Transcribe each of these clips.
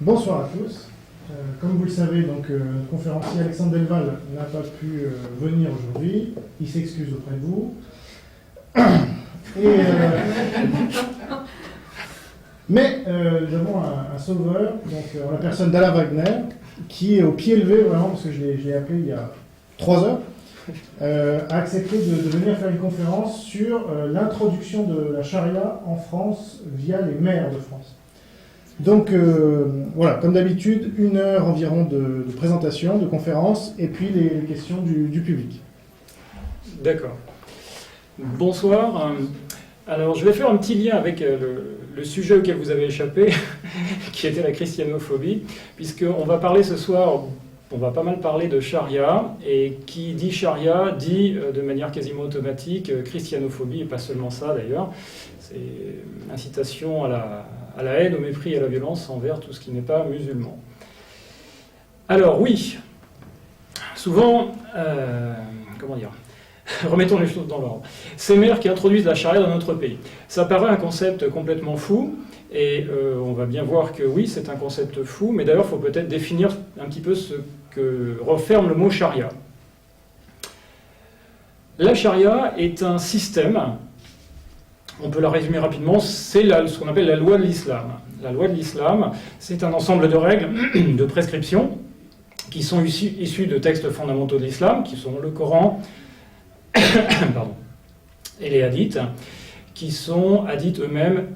Bonsoir à tous. Comme vous le savez, donc, le conférencier Alexandre Delval n'a pas pu venir aujourd'hui. Il s'excuse auprès de vous. Mais nous avons un sauveur, donc, en la personne d'Alain Wagner, qui est au pied levé, vraiment, parce que je l'ai appelé il y a 3 heures, a accepté de venir faire une conférence sur l'introduction de la charia en France via les maires de France. Donc voilà, comme d'habitude, 1 heure environ de présentation, de conférence, et puis les questions du public. D'accord. Bonsoir. Alors, je vais faire un petit lien avec le sujet auquel vous avez échappé, qui était la christianophobie, puisqu'on va parler ce soir, on va pas mal parler de charia, et qui dit charia dit de manière quasiment automatique christianophobie, et pas seulement ça d'ailleurs. C'est incitation à la haine, au mépris et à la violence envers tout ce qui n'est pas musulman. Alors oui, souvent, comment dire, remettons les choses dans l'ordre. Ces maires qui introduisent la charia dans notre pays, ça paraît un concept complètement fou, et on va bien voir que oui, c'est un concept fou, mais d'ailleurs, il faut peut-être définir un petit peu ce que renferme le mot charia. La charia est un système. On peut la résumer rapidement, c'est ce qu'on appelle la loi de l'islam. La loi de l'islam, c'est un ensemble de règles, de prescriptions, qui sont issues de textes fondamentaux de l'islam, qui sont le Coran pardon, et les hadiths, qui sont hadiths eux-mêmes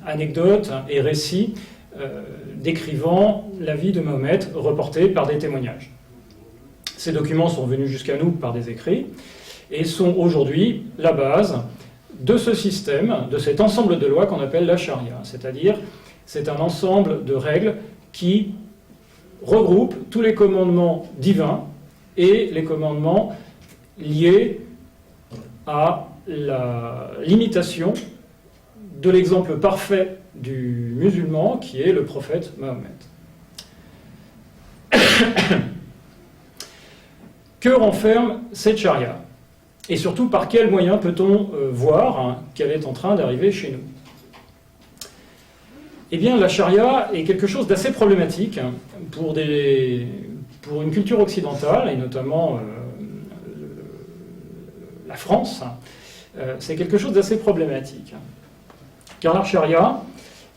anecdotes et récits décrivant la vie de Mahomet, reportés par des témoignages. Ces documents sont venus jusqu'à nous par des écrits, et sont aujourd'hui la base de ce système, de cet ensemble de lois qu'on appelle la charia. C'est-à-dire, c'est un ensemble de règles qui regroupe tous les commandements divins et les commandements liés à l'imitation de l'exemple parfait du musulman qui est le prophète Mahomet. Que renferme cette charia ? Et surtout, par quels moyens peut-on voir qu'elle est en train d'arriver chez nous ? Eh bien, la charia est quelque chose d'assez problématique pour une culture occidentale, et notamment la France. C'est quelque chose d'assez problématique. Car la charia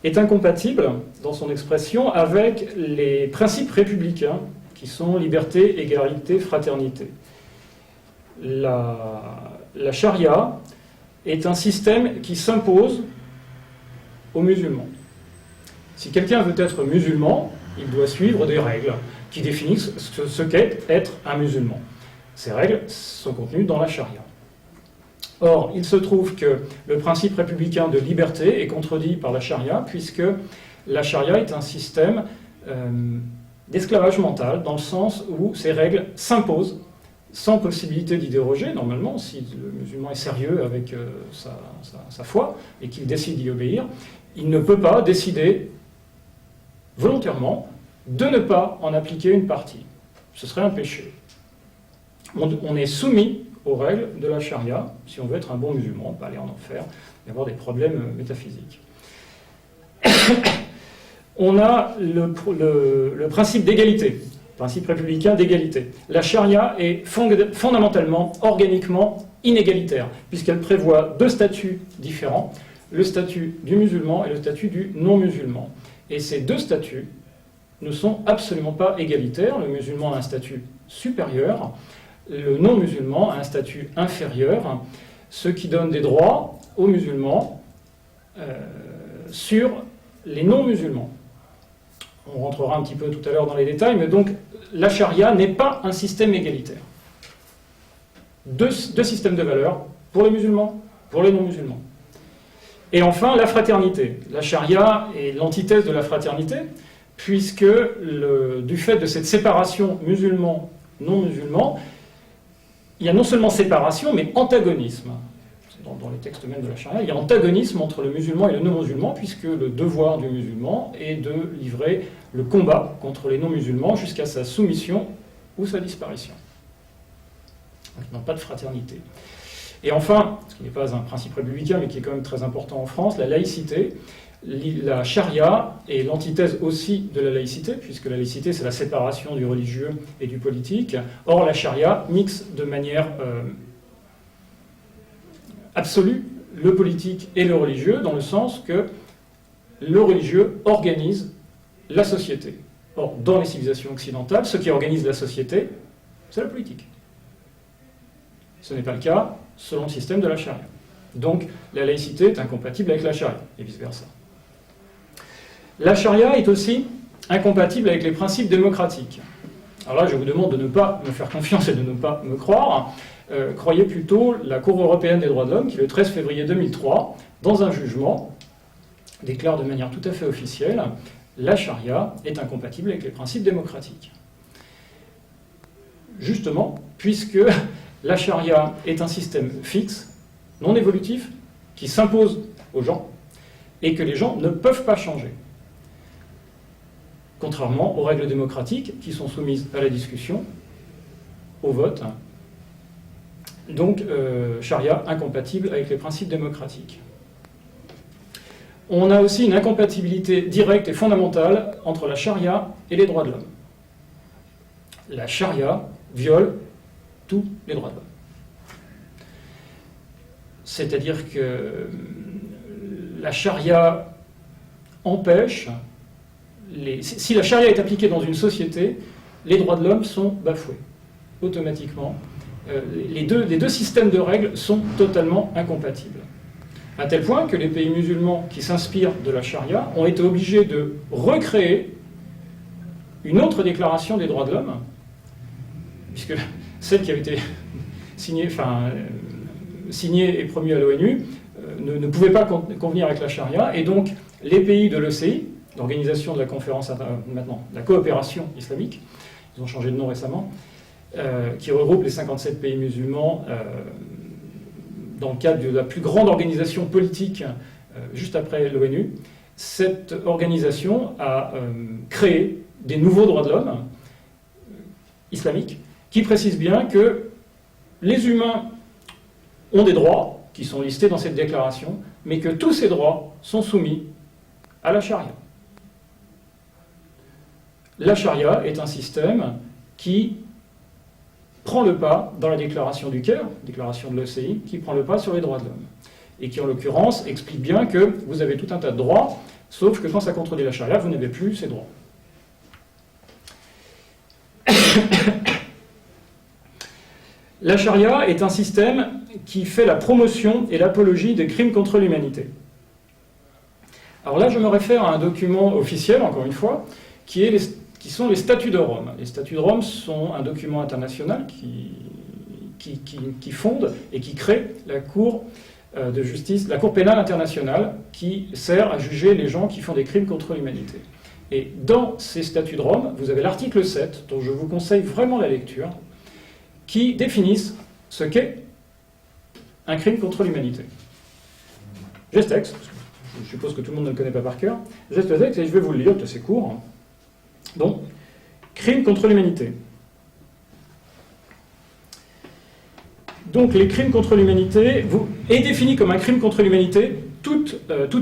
est incompatible, dans son expression, avec les principes républicains, qui sont liberté, égalité, fraternité. La charia est un système qui s'impose aux musulmans. Si quelqu'un veut être musulman, il doit suivre des règles qui définissent ce qu'est être un musulman. Ces règles sont contenues dans la charia. Or, il se trouve que le principe républicain de liberté est contredit par la charia, puisque la charia est un système d'esclavage mental, dans le sens où ces règles s'imposent sans possibilité d'y déroger. Normalement, si le musulman est sérieux avec sa foi et qu'il décide d'y obéir, il ne peut pas décider volontairement de ne pas en appliquer une partie. Ce serait un péché. On est soumis aux règles de la charia. Si on veut être un bon musulman, on peut aller en enfer et avoir des problèmes métaphysiques. On a le principe d'égalité, principe républicain d'égalité. La charia est fondamentalement, organiquement inégalitaire, puisqu'elle prévoit 2 statuts différents, le statut du musulman et le statut du non-musulman. Et ces 2 statuts ne sont absolument pas égalitaires. Le musulman a un statut supérieur, le non-musulman a un statut inférieur, ce qui donne des droits aux musulmans sur les non-musulmans. On rentrera un petit peu tout à l'heure dans les détails, mais donc la charia n'est pas un système égalitaire. Deux systèmes de valeurs pour les musulmans, pour les non-musulmans. Et enfin, la fraternité. La charia est l'antithèse de la fraternité, puisque du fait de cette séparation musulman-non-musulman, il y a non seulement séparation, mais antagonisme. dans les textes même de la charia, il y a antagonisme entre le musulman et le non-musulman, puisque le devoir du musulman est de livrer le combat contre les non-musulmans jusqu'à sa soumission ou sa disparition. Donc, ils n'ont pas de fraternité. Et enfin, ce qui n'est pas un principe républicain, mais qui est quand même très important en France, la laïcité. La charia est l'antithèse aussi de la laïcité, puisque la laïcité, c'est la séparation du religieux et du politique. Or, la charia mixe de manière absolue le politique et le religieux, dans le sens que le religieux organise la société. Or, dans les civilisations occidentales, ce qui organise la société, c'est la politique. Ce n'est pas le cas selon le système de la charia. Donc, la laïcité est incompatible avec la charia, et vice-versa. La charia est aussi incompatible avec les principes démocratiques. Alors là, je vous demande de ne pas me faire confiance et de ne pas me croire. Croyez plutôt la Cour européenne des droits de l'homme, qui, le 13 février 2003, dans un jugement, déclare de manière tout à fait officielle la charia est incompatible avec les principes démocratiques. Justement, puisque la charia est un système fixe, non évolutif, qui s'impose aux gens, et que les gens ne peuvent pas changer. Contrairement aux règles démocratiques qui sont soumises à la discussion, au vote. Donc, charia incompatible avec les principes démocratiques. On a aussi une incompatibilité directe et fondamentale entre la charia et les droits de l'homme. La charia viole tous les droits de l'homme. C'est-à-dire que la charia empêche, si la charia est appliquée dans une société, les droits de l'homme sont bafoués, automatiquement. Les deux systèmes de règles sont totalement incompatibles. À tel point que les pays musulmans qui s'inspirent de la charia ont été obligés de recréer une autre déclaration des droits de l'homme, puisque celle qui avait été signée et promue à l'ONU ne pouvait pas convenir avec la charia, et donc les pays de l'ECI, l'organisation de la conférence maintenant, la coopération islamique, ils ont changé de nom récemment, qui regroupe les 57 pays musulmans dans le cadre de la plus grande organisation politique juste après l'ONU. Cette organisation a créé des nouveaux droits de l'homme islamiques qui précisent bien que les humains ont des droits qui sont listés dans cette déclaration, mais que tous ces droits sont soumis à la charia. La charia est un système qui prend le pas dans la déclaration du Caire, déclaration de l'OCI, qui prend le pas sur les droits de l'homme. Et qui, en l'occurrence, explique bien que vous avez tout un tas de droits, sauf que quand ça contredit la charia, vous n'avez plus ces droits. La charia est un système qui fait la promotion et l'apologie des crimes contre l'humanité. Alors là, je me réfère à un document officiel, encore une fois, qui sont les statuts de Rome. Les statuts de Rome sont un document international qui fonde et qui crée la Cour de justice, la Cour pénale internationale, qui sert à juger les gens qui font des crimes contre l'humanité. Et dans ces statuts de Rome, vous avez l'article 7, dont je vous conseille vraiment la lecture, qui définissent ce qu'est un crime contre l'humanité. J'ai ce texte, je suppose que tout le monde ne le connaît pas par cœur. J'ai ce texte et je vais vous le lire, c'est assez court. Donc, crime contre l'humanité. Donc, les crimes contre l'humanité est défini comme un crime contre l'humanité tout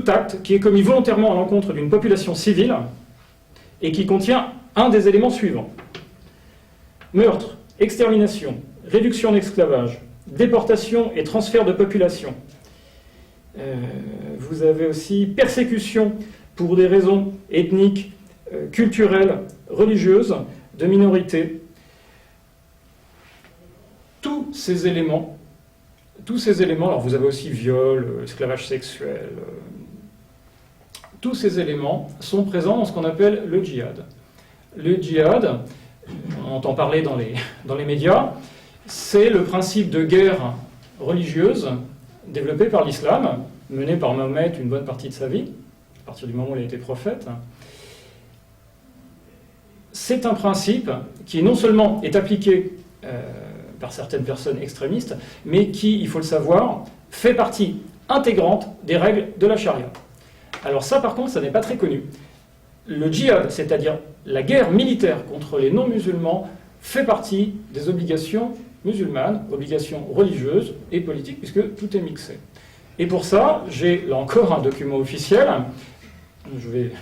acte qui est commis volontairement à l'encontre d'une population civile et qui contient un des éléments suivants: meurtre, extermination, réduction en esclavage, déportation et transfert de population. Vous avez aussi persécution pour des raisons ethniques, culturelles, religieuses, de minorités. Tous ces éléments, alors vous avez aussi viol, esclavage sexuel, tous ces éléments sont présents dans ce qu'on appelle le djihad. Le djihad, on entend parler dans les médias, c'est le principe de guerre religieuse développé par l'islam, mené par Mahomet une bonne partie de sa vie, à partir du moment où il a été prophète. C'est un principe qui non seulement est appliqué par certaines personnes extrémistes, mais qui, il faut le savoir, fait partie intégrante des règles de la charia. Alors ça, par contre, ça n'est pas très connu. Le djihad, c'est-à-dire la guerre militaire contre les non-musulmans, fait partie des obligations musulmanes, obligations religieuses et politiques, puisque tout est mixé. Et pour ça, j'ai là encore un document officiel. Je vais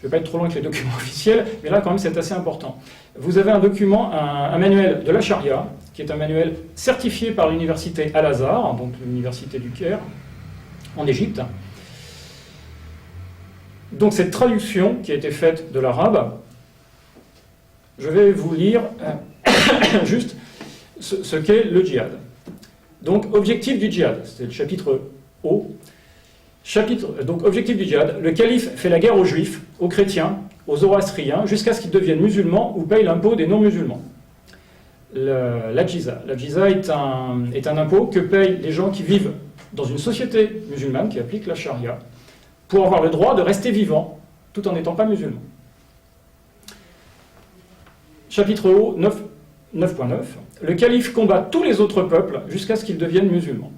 pas être trop loin avec les documents officiels, mais là, quand même, c'est assez important. Vous avez un document, un manuel de la charia, qui est un manuel certifié par l'université Al-Azhar, donc l'université du Caire, en Égypte. Donc cette traduction qui a été faite de l'arabe, je vais vous lire juste ce qu'est le djihad. Donc objectif du djihad, c'est le chapitre O. Donc objectif du djihad, le calife fait la guerre aux juifs, aux chrétiens, aux zoroastriens, jusqu'à ce qu'ils deviennent musulmans ou payent l'impôt des non-musulmans. La djiza est un impôt que payent les gens qui vivent dans une société musulmane qui applique la charia, pour avoir le droit de rester vivant tout en n'étant pas musulman. Chapitre O, 9.9. Le calife combat tous les autres peuples jusqu'à ce qu'ils deviennent musulmans.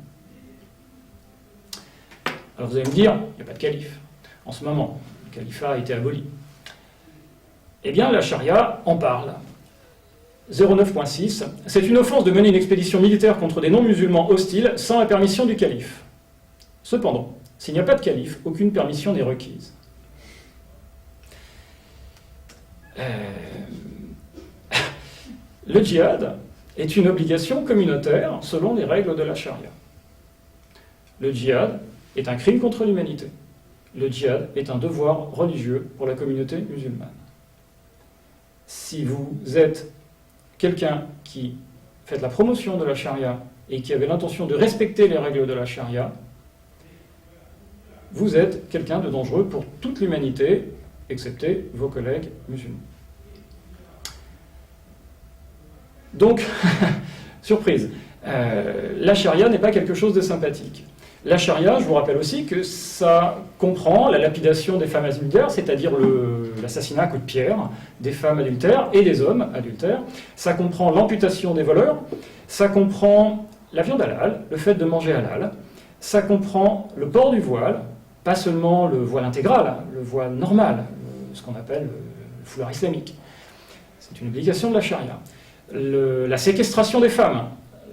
Alors vous allez me dire, il n'y a pas de calife. En ce moment, le califat a été aboli. Eh bien, la charia en parle. 09.6. C'est une offense de mener une expédition militaire contre des non-musulmans hostiles sans la permission du calife. Cependant, s'il n'y a pas de calife, aucune permission n'est requise. Le djihad est une obligation communautaire selon les règles de la charia. Le djihad est un crime contre l'humanité. Le djihad est un devoir religieux pour la communauté musulmane. Si vous êtes quelqu'un qui fait la promotion de la charia et qui avait l'intention de respecter les règles de la charia, vous êtes quelqu'un de dangereux pour toute l'humanité, excepté vos collègues musulmans. Donc, surprise, la charia n'est pas quelque chose de sympathique. La charia, je vous rappelle aussi que ça comprend la lapidation des femmes adultères, c'est-à-dire l'assassinat à coups de pierre des femmes adultères et des hommes adultères. Ça comprend l'amputation des voleurs, ça comprend la viande halal, le fait de manger halal, ça comprend le port du voile, pas seulement le voile intégral, le voile normal, ce qu'on appelle le foulard islamique. C'est une obligation de la charia. La séquestration des femmes,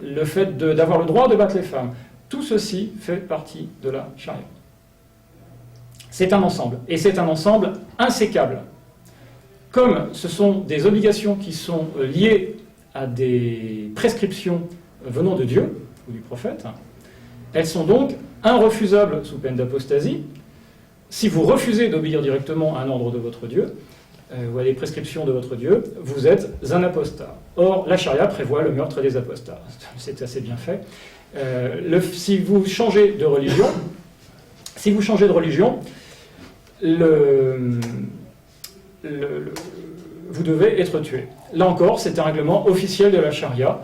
le fait d'avoir le droit de battre les femmes, tout ceci fait partie de la charia. C'est un ensemble, et c'est un ensemble insécable. Comme ce sont des obligations qui sont liées à des prescriptions venant de Dieu, ou du prophète, elles sont donc irrefusables sous peine d'apostasie. Si vous refusez d'obéir directement à un ordre de votre Dieu, ou à des prescriptions de votre Dieu, vous êtes un apostat. Or, la charia prévoit le meurtre des apostats. C'est assez bien fait. Si vous changez de religion, vous devez être tué. Là encore, c'est un règlement officiel de la charia.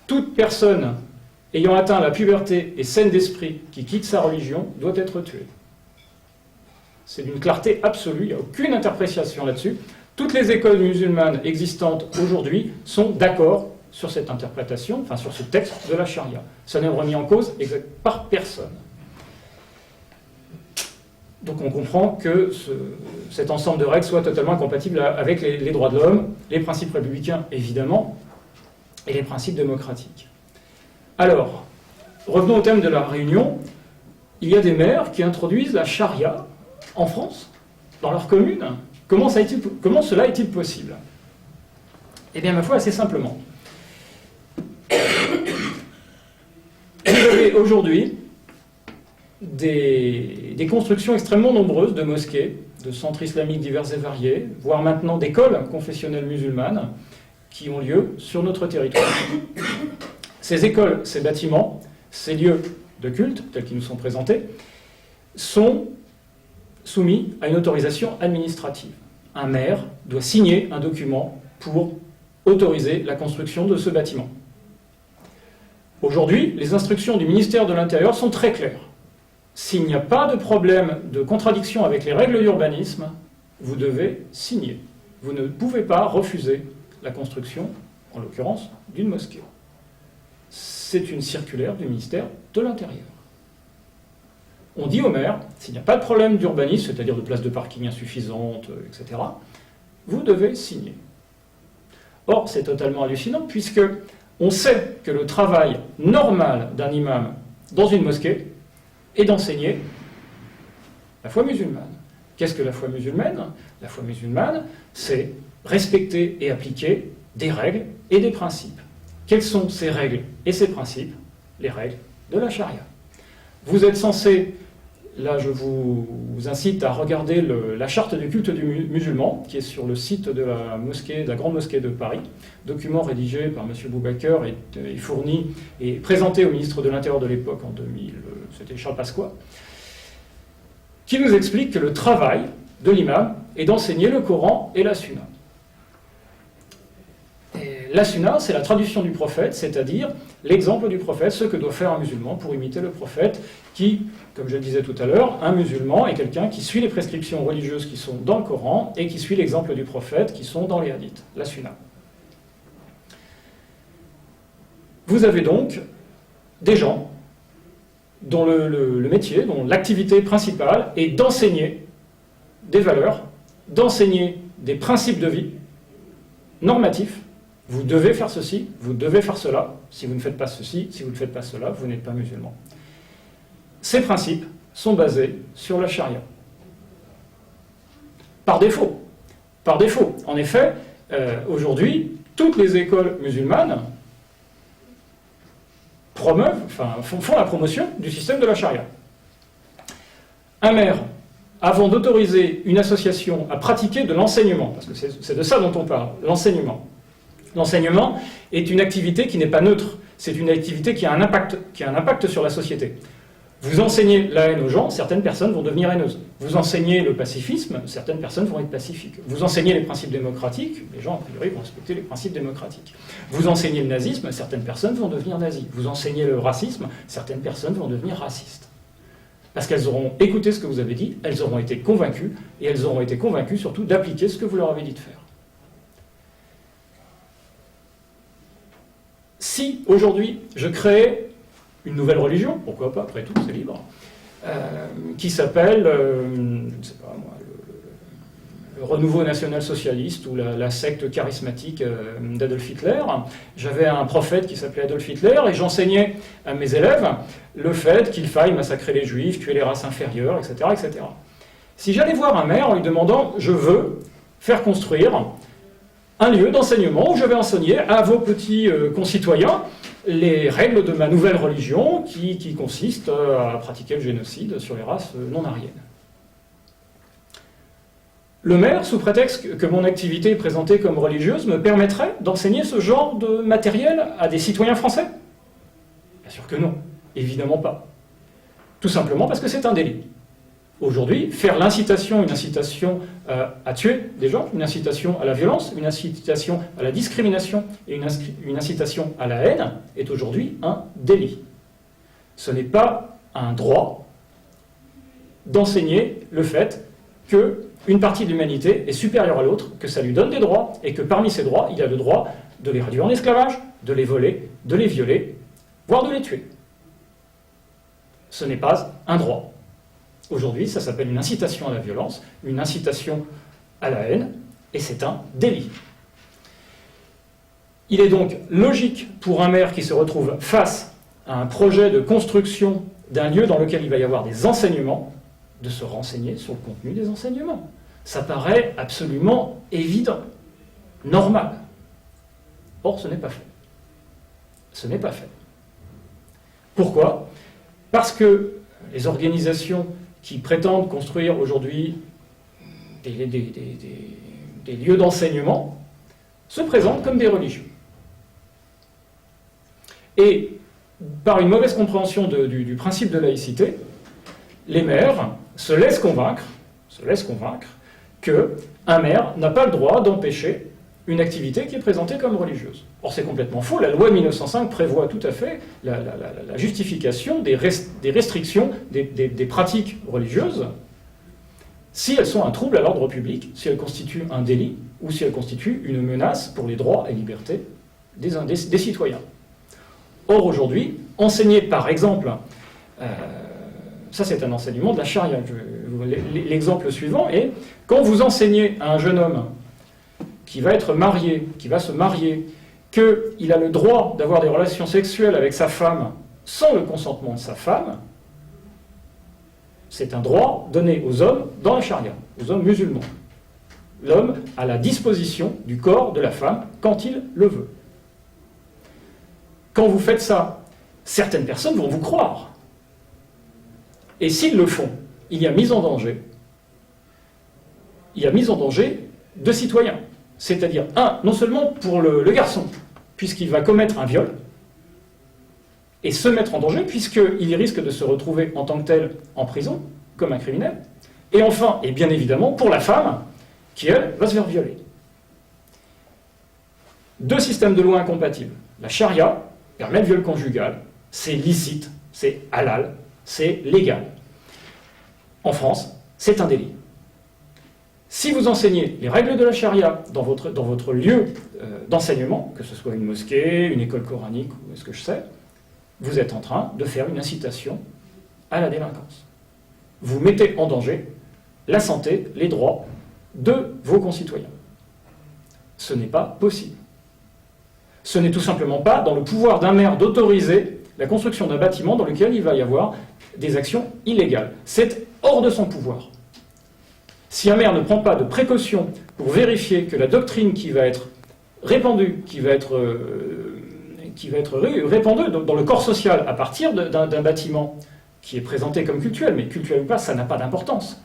Toute personne ayant atteint la puberté et saine d'esprit qui quitte sa religion doit être tuée. C'est d'une clarté absolue, il n'y a aucune interprétation là-dessus. Toutes les écoles musulmanes existantes aujourd'hui sont d'accord sur cette interprétation, enfin sur ce texte de la charia. Ça n'est remis en cause par personne. Donc on comprend que cet ensemble de règles soit totalement incompatible avec les droits de l'homme, les principes républicains évidemment, et les principes démocratiques. Alors, revenons au thème de la réunion. Il y a des maires qui introduisent la charia en France, dans leur commune. Comment cela est-il possible? Eh bien, ma foi, assez simplement. Vous avez aujourd'hui des constructions extrêmement nombreuses de mosquées, de centres islamiques divers et variés, voire maintenant d'écoles confessionnelles musulmanes qui ont lieu sur notre territoire. Ces écoles, ces bâtiments, ces lieux de culte, tels qu'ils nous sont présentés, sont soumis à une autorisation administrative. Un maire doit signer un document pour autoriser la construction de ce bâtiment. Aujourd'hui, les instructions du ministère de l'Intérieur sont très claires. S'il n'y a pas de problème de contradiction avec les règles d'urbanisme, vous devez signer. Vous ne pouvez pas refuser la construction, en l'occurrence, d'une mosquée. C'est une circulaire du ministère de l'Intérieur. On dit au maire, s'il n'y a pas de problème d'urbanisme, c'est-à-dire de places de parking insuffisantes, etc., vous devez signer. Or, c'est totalement hallucinant, puisque on sait que le travail normal d'un imam dans une mosquée est d'enseigner la foi musulmane. Qu'est-ce que la foi musulmane? La foi musulmane, c'est respecter et appliquer des règles et des principes. Quelles sont ces règles et ces principes? Les règles de la charia. Vous êtes censé, là je vous incite à regarder la charte du culte du musulman, qui est sur le site de la grande mosquée de Paris, document rédigé par M. Boubaker et fourni et présenté au ministre de l'Intérieur de l'époque en 2000, c'était Charles Pasqua, qui nous explique que le travail de l'imam est d'enseigner le Coran et la Sunna. Et la Sunna, c'est la traduction du prophète, c'est-à-dire l'exemple du prophète, ce que doit faire un musulman pour imiter le prophète, qui, comme je le disais tout à l'heure, un musulman est quelqu'un qui suit les prescriptions religieuses qui sont dans le Coran et qui suit l'exemple du prophète qui sont dans les hadiths, la Sunna. Vous avez donc des gens dont le métier, dont l'activité principale est d'enseigner des valeurs, d'enseigner des principes de vie normatifs. Vous devez faire ceci, vous devez faire cela. Si vous ne faites pas ceci, si vous ne faites pas cela, vous n'êtes pas musulman. Ces principes sont basés sur la charia. Par défaut. Par défaut. En effet, aujourd'hui, toutes les écoles musulmanes font la promotion du système de la charia. Un maire, avant d'autoriser une association à pratiquer de l'enseignement, parce que c'est de ça dont on parle, l'enseignement est une activité qui n'est pas neutre, c'est une activité qui a un impact sur la société. Vous enseignez la haine aux gens, certaines personnes vont devenir haineuses. Vous enseignez le pacifisme, certaines personnes vont être pacifiques. Vous enseignez les principes démocratiques, les gens a priori vont respecter les principes démocratiques. Vous enseignez le nazisme, certaines personnes vont devenir nazis. Vous enseignez le racisme, certaines personnes vont devenir racistes. Parce qu'elles auront écouté ce que vous avez dit, elles auront été convaincues, et elles auront été convaincues surtout d'appliquer ce que vous leur avez dit de faire. Si aujourd'hui je crée une nouvelle religion, pourquoi pas, après tout, c'est libre, qui s'appelle, je ne sais pas moi, le renouveau national-socialiste ou la secte charismatique d'Adolf Hitler. J'avais un prophète qui s'appelait Adolf Hitler et j'enseignais à mes élèves le fait qu'il faille massacrer les juifs, tuer les races inférieures, etc., etc. Si j'allais voir un maire en lui demandant « je veux faire construire un lieu d'enseignement où je vais enseigner à vos petits concitoyens les règles de ma nouvelle religion qui consiste à pratiquer le génocide sur les races non-aryennes. » Le maire, sous prétexte que mon activité est présentée comme religieuse, me permettrait d'enseigner ce genre de matériel à des citoyens français? Bien sûr que non, évidemment pas. Tout simplement parce que c'est un délit. Aujourd'hui, faire l'incitation, une incitation à tuer des gens, une incitation à la violence, une incitation à la discrimination et une incitation à la haine est aujourd'hui un délit. Ce n'est pas un droit d'enseigner le fait qu'une partie de l'humanité est supérieure à l'autre, que ça lui donne des droits, et que parmi ces droits, il y a le droit de les réduire en esclavage, de les voler, de les violer, voire de les tuer. Ce n'est pas un droit. Aujourd'hui, ça s'appelle une incitation à la violence, une incitation à la haine, et c'est un délit. Il est donc logique pour un maire qui se retrouve face à un projet de construction d'un lieu dans lequel il va y avoir des enseignements, de se renseigner sur le contenu des enseignements. Ça paraît absolument évident, normal. Or, ce n'est pas fait. Ce n'est pas fait. Pourquoi? Parce que les organisations qui prétendent construire aujourd'hui des lieux d'enseignement se présentent comme des religieux. Et par une mauvaise compréhension du principe de laïcité, les maires se laissent convaincre qu'un maire n'a pas le droit d'empêcher une activité qui est présentée comme religieuse. Or, c'est complètement faux. La loi 1905 prévoit tout à fait la justification des restrictions des pratiques religieuses si elles sont un trouble à l'ordre public, si elles constituent un délit ou si elles constituent une menace pour les droits et libertés des citoyens. Or, aujourd'hui, enseigner, par exemple, Ça, c'est un enseignement de la charia. L'exemple suivant est, quand vous enseignez à un jeune homme qui va être marié, qui va se marier, qu'il a le droit d'avoir des relations sexuelles avec sa femme sans le consentement de sa femme, c'est un droit donné aux hommes dans la charia, aux hommes musulmans. L'homme a la disposition du corps de la femme quand il le veut. Quand vous faites ça, certaines personnes vont vous croire. Et s'ils le font, il y a mise en danger. Il y a mise en danger de citoyens. C'est-à-dire, non seulement pour le garçon, puisqu'il va commettre un viol, et se mettre en danger, puisqu'il risque de se retrouver en tant que tel en prison, comme un criminel, et enfin, et bien évidemment, pour la femme, qui, elle, va se faire violer. Deux systèmes de loi incompatibles. La charia permet le viol conjugal, c'est licite, c'est halal, c'est légal. En France, c'est un délit. Si vous enseignez les règles de la charia dans votre lieu d'enseignement, que ce soit une mosquée, une école coranique ou ce que je sais, vous êtes en train de faire une incitation à la délinquance. Vous mettez en danger la santé, les droits de vos concitoyens. Ce n'est pas possible. Ce n'est tout simplement pas dans le pouvoir d'un maire d'autoriser la construction d'un bâtiment dans lequel il va y avoir des actions illégales. C'est hors de son pouvoir. Si un maire ne prend pas de précautions pour vérifier que la doctrine qui va être répandue, qui va être répandue dans le corps social à partir d'un bâtiment qui est présenté comme cultuel, mais cultuel ou pas, ça n'a pas d'importance.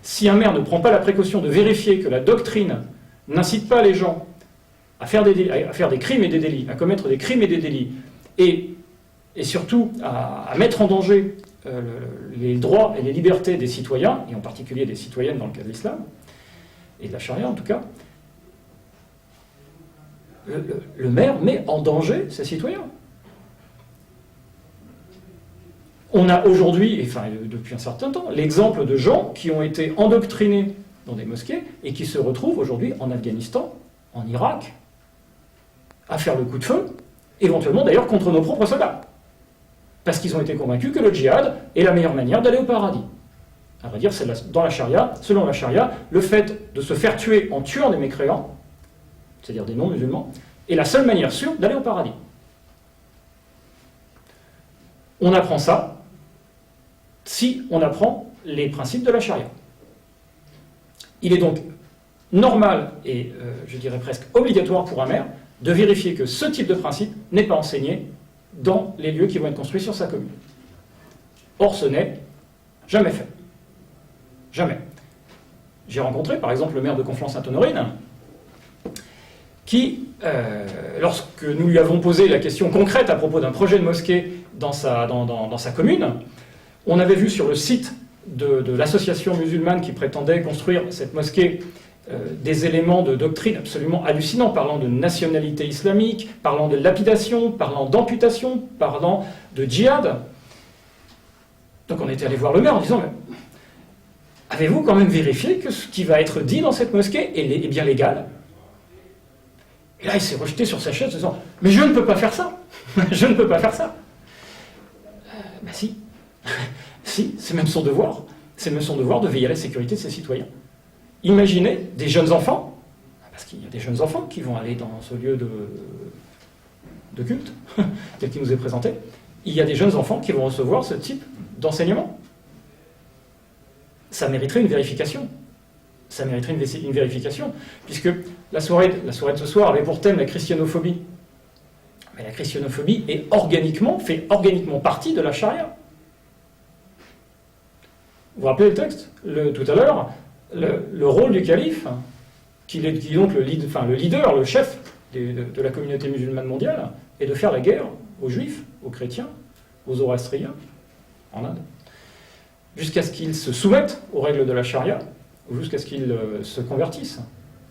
Si un maire ne prend pas la précaution de vérifier que la doctrine n'incite pas les gens à faire des crimes et des délits, à commettre des crimes et des délits, et surtout à mettre en danger les droits et les libertés des citoyens, et en particulier des citoyennes dans le cas de l'islam, et de la charia en tout cas, le maire met en danger ses citoyens. On a aujourd'hui, enfin depuis un certain temps, l'exemple de gens qui ont été endoctrinés dans des mosquées et qui se retrouvent aujourd'hui en Afghanistan, en Irak, à faire le coup de feu, éventuellement d'ailleurs contre nos propres soldats. Parce qu'ils ont été convaincus que le djihad est la meilleure manière d'aller au paradis. À vrai dire, dans la charia, selon la charia, le fait de se faire tuer en tuant des mécréants, c'est-à-dire des non-musulmans, est la seule manière sûre d'aller au paradis. On apprend ça si on apprend les principes de la charia. Il est donc normal et, je dirais presque obligatoire pour un maire de vérifier que ce type de principe n'est pas enseigné dans les lieux qui vont être construits sur sa commune. Or, ce n'est jamais fait. Jamais. J'ai rencontré, par exemple, le maire de Conflans-Sainte-Honorine, qui, lorsque nous lui avons posé la question concrète à propos d'un projet de mosquée dans sa commune, on avait vu sur le site de l'association musulmane qui prétendait construire cette mosquée des éléments de doctrine absolument hallucinants, parlant de nationalité islamique, parlant de lapidation, parlant d'amputation, parlant de djihad. Donc on était allé voir le maire en disant mais avez-vous quand même vérifié que ce qui va être dit dans cette mosquée est bien légal? Et là il s'est rejeté sur sa chaise en disant mais je ne peux pas faire ça. Je ne peux pas faire ça. Ben si. Si, c'est même son devoir. C'est même son devoir de veiller à la sécurité de ses citoyens. Imaginez des jeunes enfants, parce qu'il y a des jeunes enfants qui vont aller dans ce lieu de culte, tel qu'il nous est présenté, il y a des jeunes enfants qui vont recevoir ce type d'enseignement. Ça mériterait une vérification. Ça mériterait une vérification, puisque la soirée de ce soir avait pour thème la christianophobie. Mais la christianophobie fait organiquement partie de la charia. Vous vous rappelez le texte tout à l'heure, le rôle du calife, qui est donc le leader, le chef de la communauté musulmane mondiale, est de faire la guerre aux juifs, aux chrétiens, aux zoroastriens, en Inde, jusqu'à ce qu'ils se soumettent aux règles de la charia, ou jusqu'à ce qu'ils se convertissent.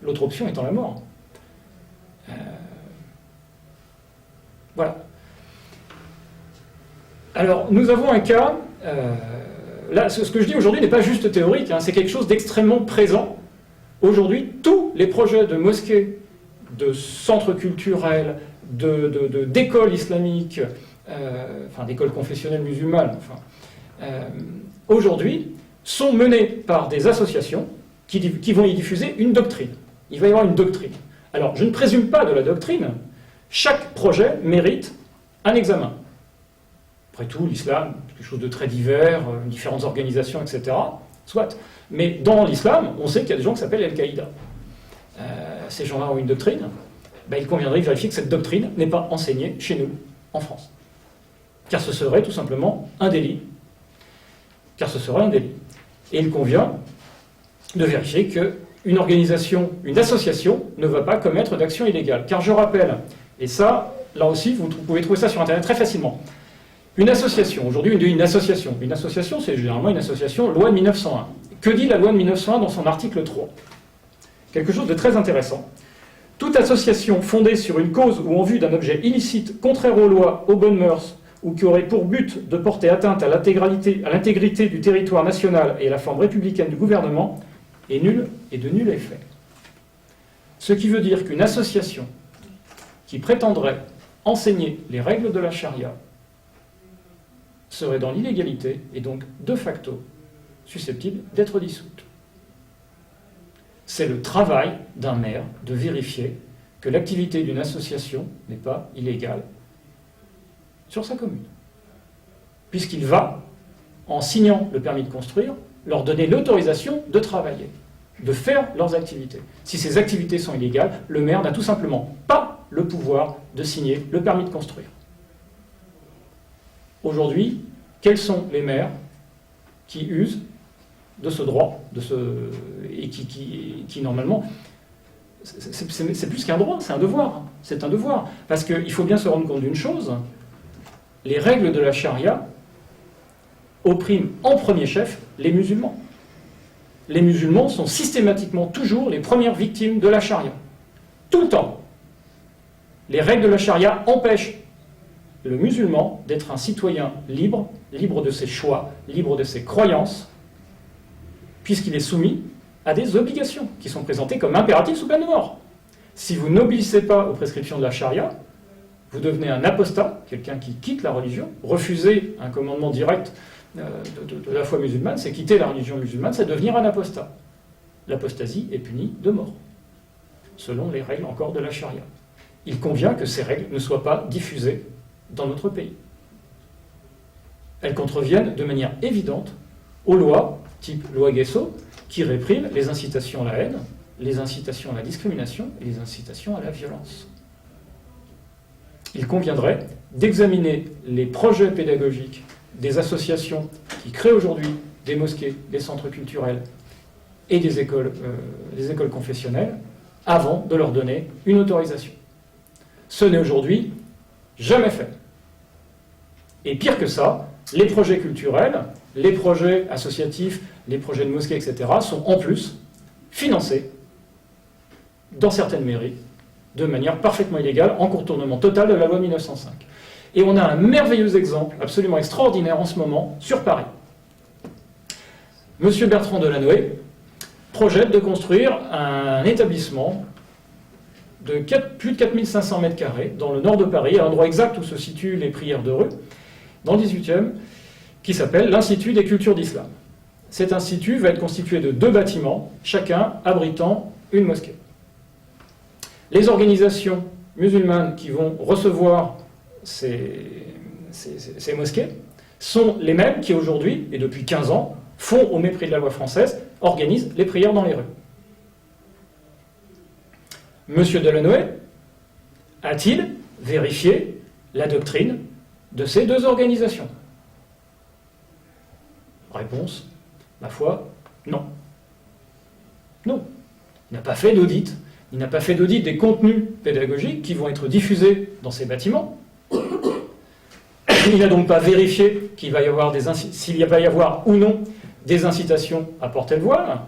L'autre option étant la mort. Voilà. Alors, nous avons un cas... Là, ce que je dis aujourd'hui n'est pas juste théorique, c'est quelque chose d'extrêmement présent. Aujourd'hui, tous les projets de mosquées, de centres culturels, d'écoles islamiques, d'écoles confessionnelles musulmanes, aujourd'hui, sont menées par des associations qui vont y diffuser une doctrine. Il va y avoir une doctrine. Alors, je ne présume pas de la doctrine. Chaque projet mérite un examen. Après tout, l'islam, c'est quelque chose de très divers, différentes organisations, etc. Soit. Mais dans l'islam, on sait qu'il y a des gens qui s'appellent Al-Qaïda. Ces gens-là ont une doctrine. Il conviendrait de vérifier que cette doctrine n'est pas enseignée chez nous, en France. Car ce serait tout simplement un délit. Et il convient de vérifier qu'une organisation, une association, ne va pas commettre d'action illégale. Car je rappelle, et ça, là aussi, vous pouvez trouver ça sur Internet très facilement. Une association, aujourd'hui, une association, c'est généralement une association loi de 1901. Que dit la loi de 1901 dans son article 3 ? Quelque chose de très intéressant. Toute association fondée sur une cause ou en vue d'un objet illicite, contraire aux lois, aux bonnes mœurs, ou qui aurait pour but de porter atteinte à l'intégrité du territoire national et à la forme républicaine du gouvernement, est nulle et de nul effet. Ce qui veut dire qu'une association qui prétendrait enseigner les règles de la charia serait dans l'illégalité et donc de facto susceptible d'être dissoute. C'est le travail d'un maire de vérifier que l'activité d'une association n'est pas illégale sur sa commune. Puisqu'il va, en signant le permis de construire, leur donner l'autorisation de travailler, de faire leurs activités. Si ces activités sont illégales, le maire n'a tout simplement pas le pouvoir de signer le permis de construire. Aujourd'hui, quels sont les maires qui usent de ce droit, et qui normalement, c'est plus qu'un droit, c'est un devoir. C'est un devoir. Parce qu'il faut bien se rendre compte d'une chose, les règles de la charia oppriment en premier chef les musulmans. Les musulmans sont systématiquement toujours les premières victimes de la charia. Tout le temps. Les règles de la charia empêchent le musulman d'être un citoyen libre, libre de ses choix, libre de ses croyances, puisqu'il est soumis à des obligations qui sont présentées comme impératives sous peine de mort. Si vous n'obéissez pas aux prescriptions de la charia, vous devenez un apostat, quelqu'un qui quitte la religion. Refuser un commandement direct de la foi musulmane, c'est quitter la religion musulmane, c'est devenir un apostat. L'apostasie est punie de mort, selon les règles encore de la charia. Il convient que ces règles ne soient pas diffusées dans notre pays. Elles contreviennent de manière évidente aux lois, type loi Guesso, qui répriment les incitations à la haine, les incitations à la discrimination et les incitations à la violence. Il conviendrait d'examiner les projets pédagogiques des associations qui créent aujourd'hui des mosquées, des centres culturels et des écoles confessionnelles avant de leur donner une autorisation. Ce n'est aujourd'hui jamais fait. Et pire que ça, les projets culturels, les projets associatifs, les projets de mosquées, etc., sont en plus financés dans certaines mairies de manière parfaitement illégale, en contournement total de la loi de 1905. Et on a un merveilleux exemple, absolument extraordinaire en ce moment, sur Paris. Monsieur Bertrand Delanoë projette de construire un établissement de plus de 4500 mètres carrés dans le nord de Paris, à l'endroit exact où se situent les prières de rue, dans le 18e, qui s'appelle l'Institut des cultures d'islam. Cet institut va être constitué de 2 bâtiments, chacun abritant une mosquée. Les organisations musulmanes qui vont recevoir ces mosquées sont les mêmes qui aujourd'hui, et depuis 15 ans, font, au mépris de la loi française, organisent les prières dans les rues. Monsieur Delanoë a-t-il vérifié la doctrine de ces 2 organisations ? Réponse, ma foi, non. Non. Il n'a pas fait d'audit. Il n'a pas fait d'audit des contenus pédagogiques qui vont être diffusés dans ces bâtiments. Il n'a donc pas vérifié qu'il va y avoir s'il va y avoir ou non des incitations à porter le voile.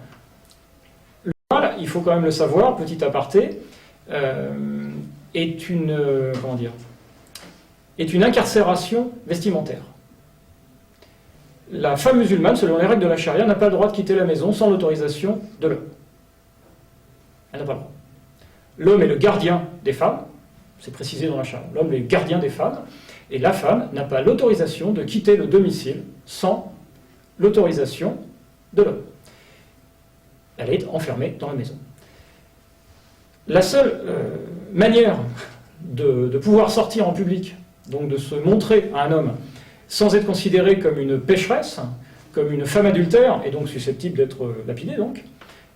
Le voile, il faut quand même le savoir, petit aparté, est une incarcération vestimentaire. La femme musulmane, selon les règles de la charia, n'a pas le droit de quitter la maison sans l'autorisation de l'homme. Elle n'a pas le droit. L'homme est le gardien des femmes, c'est précisé dans la charia. L'homme est le gardien des femmes, et la femme n'a pas l'autorisation de quitter le domicile sans l'autorisation de l'homme. Elle est enfermée dans la maison. La seule manière de pouvoir sortir en public, donc de se montrer à un homme, sans être considérée comme une pécheresse, comme une femme adultère, et donc susceptible d'être lapidée,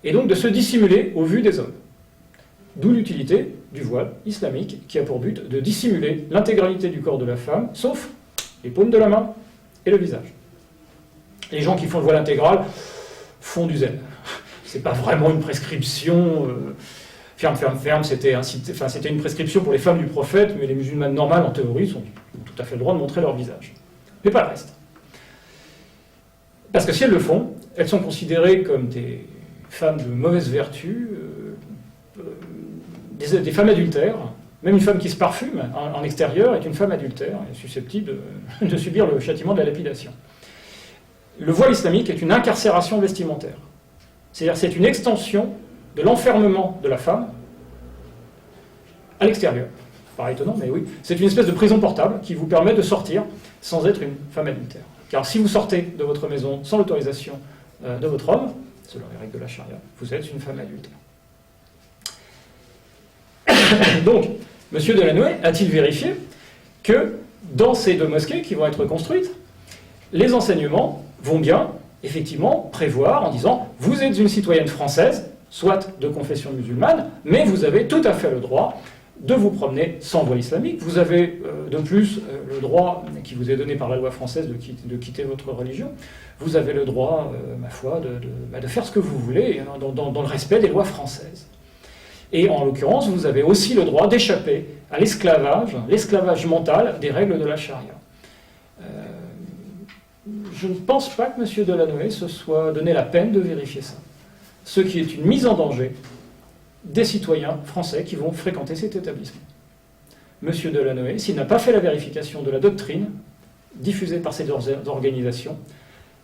et donc de se dissimuler aux vues des hommes. D'où l'utilité du voile islamique, qui a pour but de dissimuler l'intégralité du corps de la femme, sauf les paumes de la main et le visage. Les gens qui font le voile intégral font du zèle. C'est pas vraiment une prescription ferme, c'était une prescription pour les femmes du prophète, mais les musulmanes normales, en théorie, ont tout à fait le droit de montrer leur visage. Mais pas le reste. Parce que si elles le font, elles sont considérées comme des femmes de mauvaise vertu, des femmes adultères. Même une femme qui se parfume en extérieur est une femme adultère et susceptible de subir le châtiment de la lapidation. Le voile islamique est une incarcération vestimentaire. C'est-à-dire c'est une extension de l'enfermement de la femme à l'extérieur. Paraît étonnant, mais oui. C'est une espèce de prison portable qui vous permet de sortir sans être une femme adultère. Car si vous sortez de votre maison sans l'autorisation de votre homme, selon les règles de la charia, vous êtes une femme adultère. Donc, M. Delanoë a-t-il vérifié que dans ces 2 mosquées qui vont être construites, les enseignements vont bien, effectivement, prévoir en disant « Vous êtes une citoyenne française, soit de confession musulmane, mais vous avez tout à fait le droit de vous promener sans voile islamique. Vous avez de plus le droit qui vous est donné par la loi française de quitter votre religion. Vous avez le droit, ma foi, de faire ce que vous voulez dans le respect des lois françaises. Et en l'occurrence, vous avez aussi le droit d'échapper à l'esclavage mental des règles de la charia. » Je ne pense pas que M. Delanoë se soit donné la peine de vérifier ça. Ce qui est une mise en danger des citoyens français qui vont fréquenter cet établissement. M. Delanoë, s'il n'a pas fait la vérification de la doctrine diffusée par ces organisations,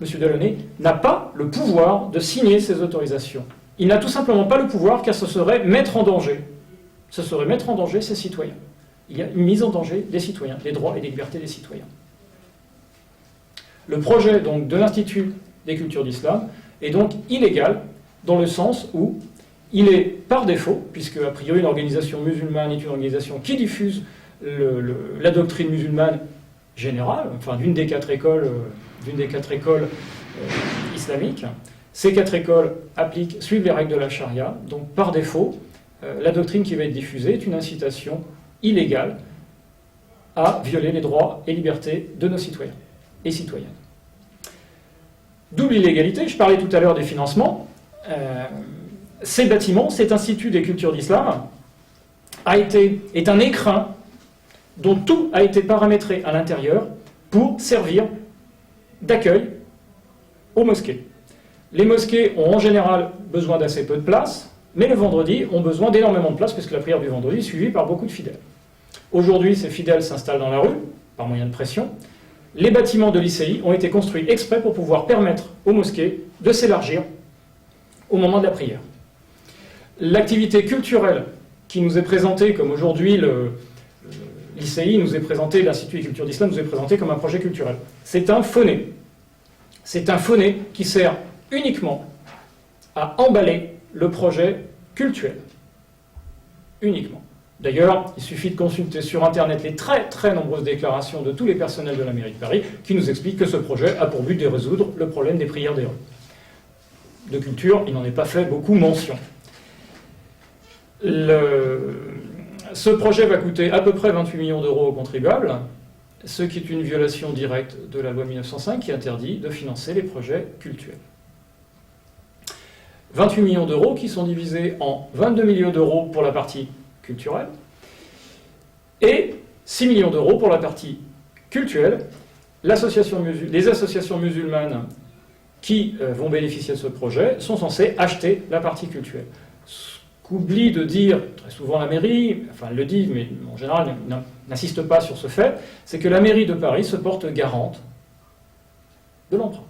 M. Delanoë n'a pas le pouvoir de signer ces autorisations. Il n'a tout simplement pas le pouvoir car ce serait mettre en danger. Ce serait mettre en danger ses citoyens. Il y a une mise en danger des citoyens, des droits et des libertés des citoyens. Le projet donc, de l'Institut des cultures d'islam est donc illégal dans le sens où il est par défaut, puisque a priori une organisation musulmane est une organisation qui diffuse la doctrine musulmane générale, enfin d'une des quatre écoles islamiques. Ces 4 écoles suivent les règles de la charia, donc par défaut, la doctrine qui va être diffusée est une incitation illégale à violer les droits et libertés de nos citoyens et citoyennes. Double illégalité, je parlais tout à l'heure des financements. Ces bâtiments, cet Institut des cultures d'islam, est un écrin dont tout a été paramétré à l'intérieur pour servir d'accueil aux mosquées. Les mosquées ont en général besoin d'assez peu de place, mais le vendredi ont besoin d'énormément de place, puisque la prière du vendredi est suivie par beaucoup de fidèles. Aujourd'hui, ces fidèles s'installent dans la rue, par moyen de pression. Les bâtiments de l'ICI ont été construits exprès pour pouvoir permettre aux mosquées de s'élargir au moment de la prière. L'activité culturelle qui nous est présentée, comme aujourd'hui l'ICI nous est présenté, l'Institut des cultures d'islam nous est présenté comme un projet culturel. C'est un faux-nez. C'est un faux-nez qui sert uniquement à emballer le projet cultuel. Uniquement. D'ailleurs, il suffit de consulter sur Internet les très très nombreuses déclarations de tous les personnels de la mairie de Paris qui nous expliquent que ce projet a pour but de résoudre le problème des prières des rues. De culture, il n'en est pas fait beaucoup mention. Ce projet va coûter à peu près 28 millions d'euros aux contribuables, ce qui est une violation directe de la loi 1905 qui interdit de financer les projets cultuels. 28 millions d'euros qui sont divisés en 22 millions d'euros pour la partie culturelle et 6 millions d'euros pour la partie culturelle. Les associations musulmanes qui vont bénéficier de ce projet sont censées acheter la partie culturelle. Ce qu'oublie de dire très souvent la mairie, enfin elle le dit, mais en général n'insiste pas sur ce fait, c'est que la mairie de Paris se porte garante de l'emprunt.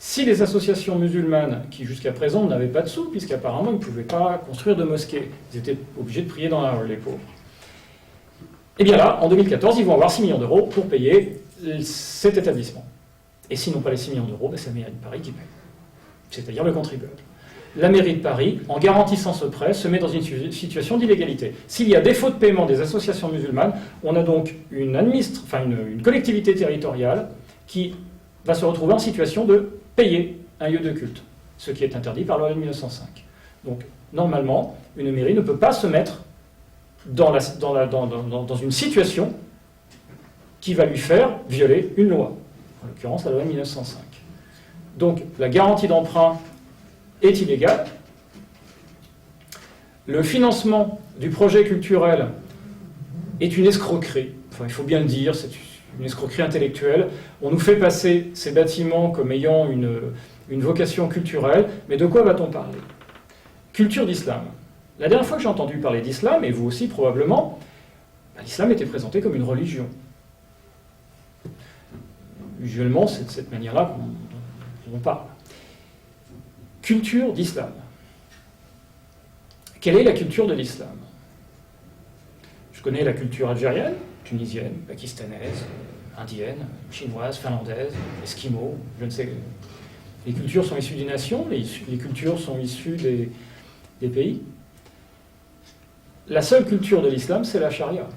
Si les associations musulmanes, qui jusqu'à présent n'avaient pas de sous, puisqu'apparemment ils ne pouvaient pas construire de mosquées, ils étaient obligés de prier dans la rue, les pauvres, et bien là, en 2014, ils vont avoir 6 millions d'euros pour payer cet établissement. Et s'ils n'ont pas les 6 millions d'euros, c'est la mairie de Paris qui paye, c'est-à-dire le contribuable. La mairie de Paris, en garantissant ce prêt, se met dans une situation d'illégalité. S'il y a défaut de paiement des associations musulmanes, on a donc une collectivité territoriale qui va se retrouver en situation de payer un lieu de culte, ce qui est interdit par la loi de 1905. Donc, normalement, une mairie ne peut pas se mettre dans une situation qui va lui faire violer une loi, en l'occurrence la loi de 1905. Donc, la garantie d'emprunt est illégale. Le financement du projet culturel est une escroquerie. Enfin, il faut bien le dire, c'est une escroquerie intellectuelle. On nous fait passer ces bâtiments comme ayant une vocation culturelle, mais de quoi va-t-on parler? Culture d'islam. La dernière fois que j'ai entendu parler d'islam, et vous aussi probablement, l'islam était présenté comme une religion. Usuellement, c'est de cette manière-là qu'on parle. Culture d'islam. Quelle est la culture de l'islam? Je connais la culture algérienne, tunisienne, pakistanaise, indienne, chinoise, finlandaise, esquimau, je ne sais. Les cultures sont issues des nations, les cultures sont issues des pays. La seule culture de l'islam, c'est la charia.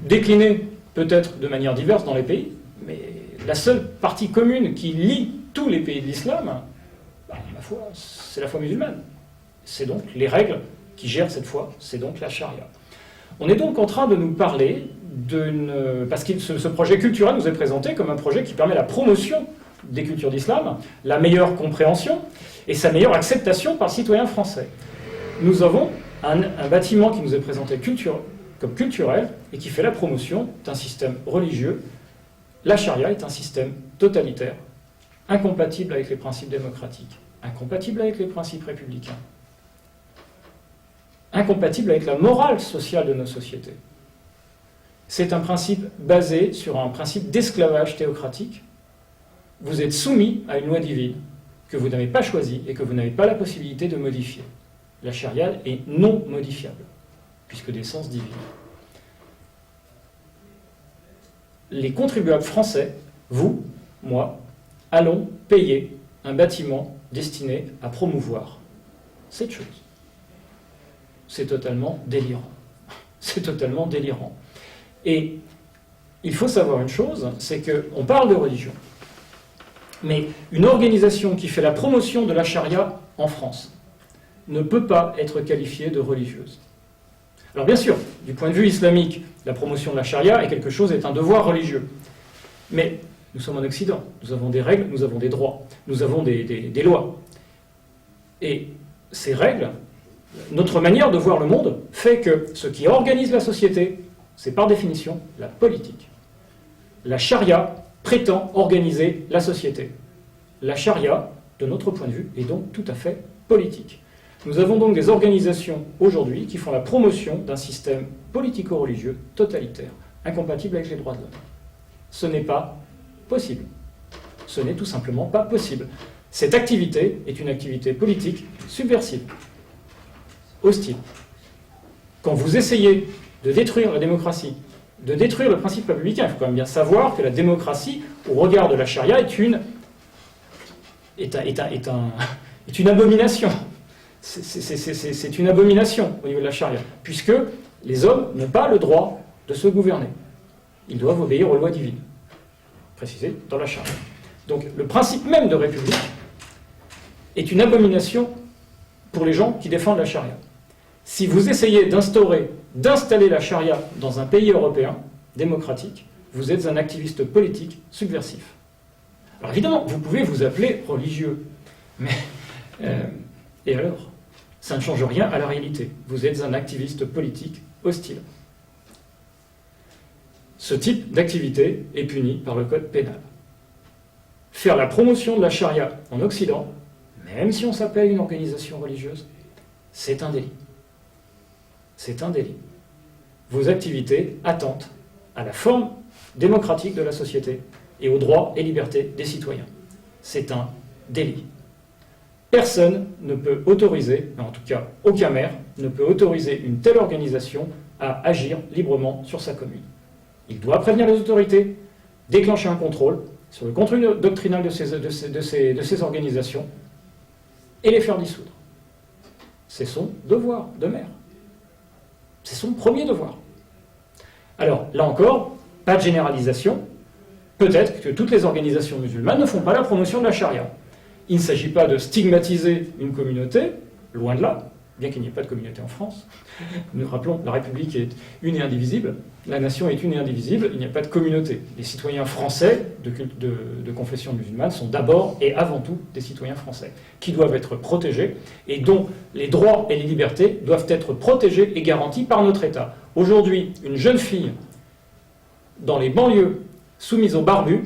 Déclinée peut-être de manière diverse dans les pays, mais la seule partie commune qui lie tous les pays de l'islam, ma foi, c'est la foi musulmane. C'est donc les règles qui gèrent cette foi, c'est donc la charia. On est donc en train de nous parler parce que ce projet culturel nous est présenté comme un projet qui permet la promotion des cultures d'islam, la meilleure compréhension et sa meilleure acceptation par le citoyen français. Nous avons un bâtiment qui nous est présenté comme culturel et qui fait la promotion d'un système religieux. La charia est un système totalitaire, incompatible avec les principes démocratiques, incompatible avec les principes républicains, incompatible avec la morale sociale de nos sociétés. C'est un principe basé sur un principe d'esclavage théocratique. Vous êtes soumis à une loi divine que vous n'avez pas choisie et que vous n'avez pas la possibilité de modifier. La charia est non modifiable, puisque d'essence divine. Les contribuables français, vous, moi, allons payer un bâtiment destiné à promouvoir cette chose. C'est totalement délirant. C'est totalement délirant. Et il faut savoir une chose, c'est qu'on parle de religion, mais une organisation qui fait la promotion de la charia en France ne peut pas être qualifiée de religieuse. Alors bien sûr, du point de vue islamique, la promotion de la charia est un devoir religieux. Mais nous sommes en Occident, nous avons des règles, nous avons des droits, nous avons des lois. Et ces règles, notre manière de voir le monde, fait que ce qui organise la société, c'est par définition la politique. La charia prétend organiser la société. La charia, de notre point de vue, est donc tout à fait politique. Nous avons donc des organisations aujourd'hui qui font la promotion d'un système politico-religieux totalitaire, incompatible avec les droits de l'homme. Ce n'est pas possible. Ce n'est tout simplement pas possible. Cette activité est une activité politique subversive, hostile. Quand vous essayez de détruire la démocratie, de détruire le principe républicain, il faut quand même bien savoir que la démocratie, au regard de la charia, est une abomination. C'est une abomination au niveau de la charia, puisque les hommes n'ont pas le droit de se gouverner. Ils doivent obéir aux lois divines, précisées dans la charia. Donc le principe même de république est une abomination pour les gens qui défendent la charia. Si vous essayez d'installer la charia dans un pays européen démocratique, vous êtes un activiste politique subversif. Alors évidemment, vous pouvez vous appeler religieux, mais et alors? Ça ne change rien à la réalité. Vous êtes un activiste politique hostile. Ce type d'activité est puni par le code pénal. Faire la promotion de la charia en Occident, même si on s'appelle une organisation religieuse, c'est un délit. C'est un délit. Vos activités attentent à la forme démocratique de la société et aux droits et libertés des citoyens. C'est un délit. Personne ne peut autoriser, en tout cas aucun maire, ne peut autoriser une telle organisation à agir librement sur sa commune. Il doit prévenir les autorités, déclencher un contrôle. sur le contenu doctrinal de ces organisations et les faire dissoudre. C'est son devoir de maire. C'est son premier devoir. Alors, là encore, pas de généralisation. Peut-être que toutes les organisations musulmanes ne font pas la promotion de la charia. Il ne s'agit pas de stigmatiser une communauté, loin de là, bien qu'il n'y ait pas de communauté en France. Nous rappelons, la République est une et indivisible, la nation est une et indivisible, il n'y a pas de communauté. Les citoyens français de confession musulmane sont d'abord et avant tout des citoyens français, qui doivent être protégés et dont les droits et les libertés doivent être protégés et garantis par notre État. Aujourd'hui, une jeune fille dans les banlieues soumise aux barbus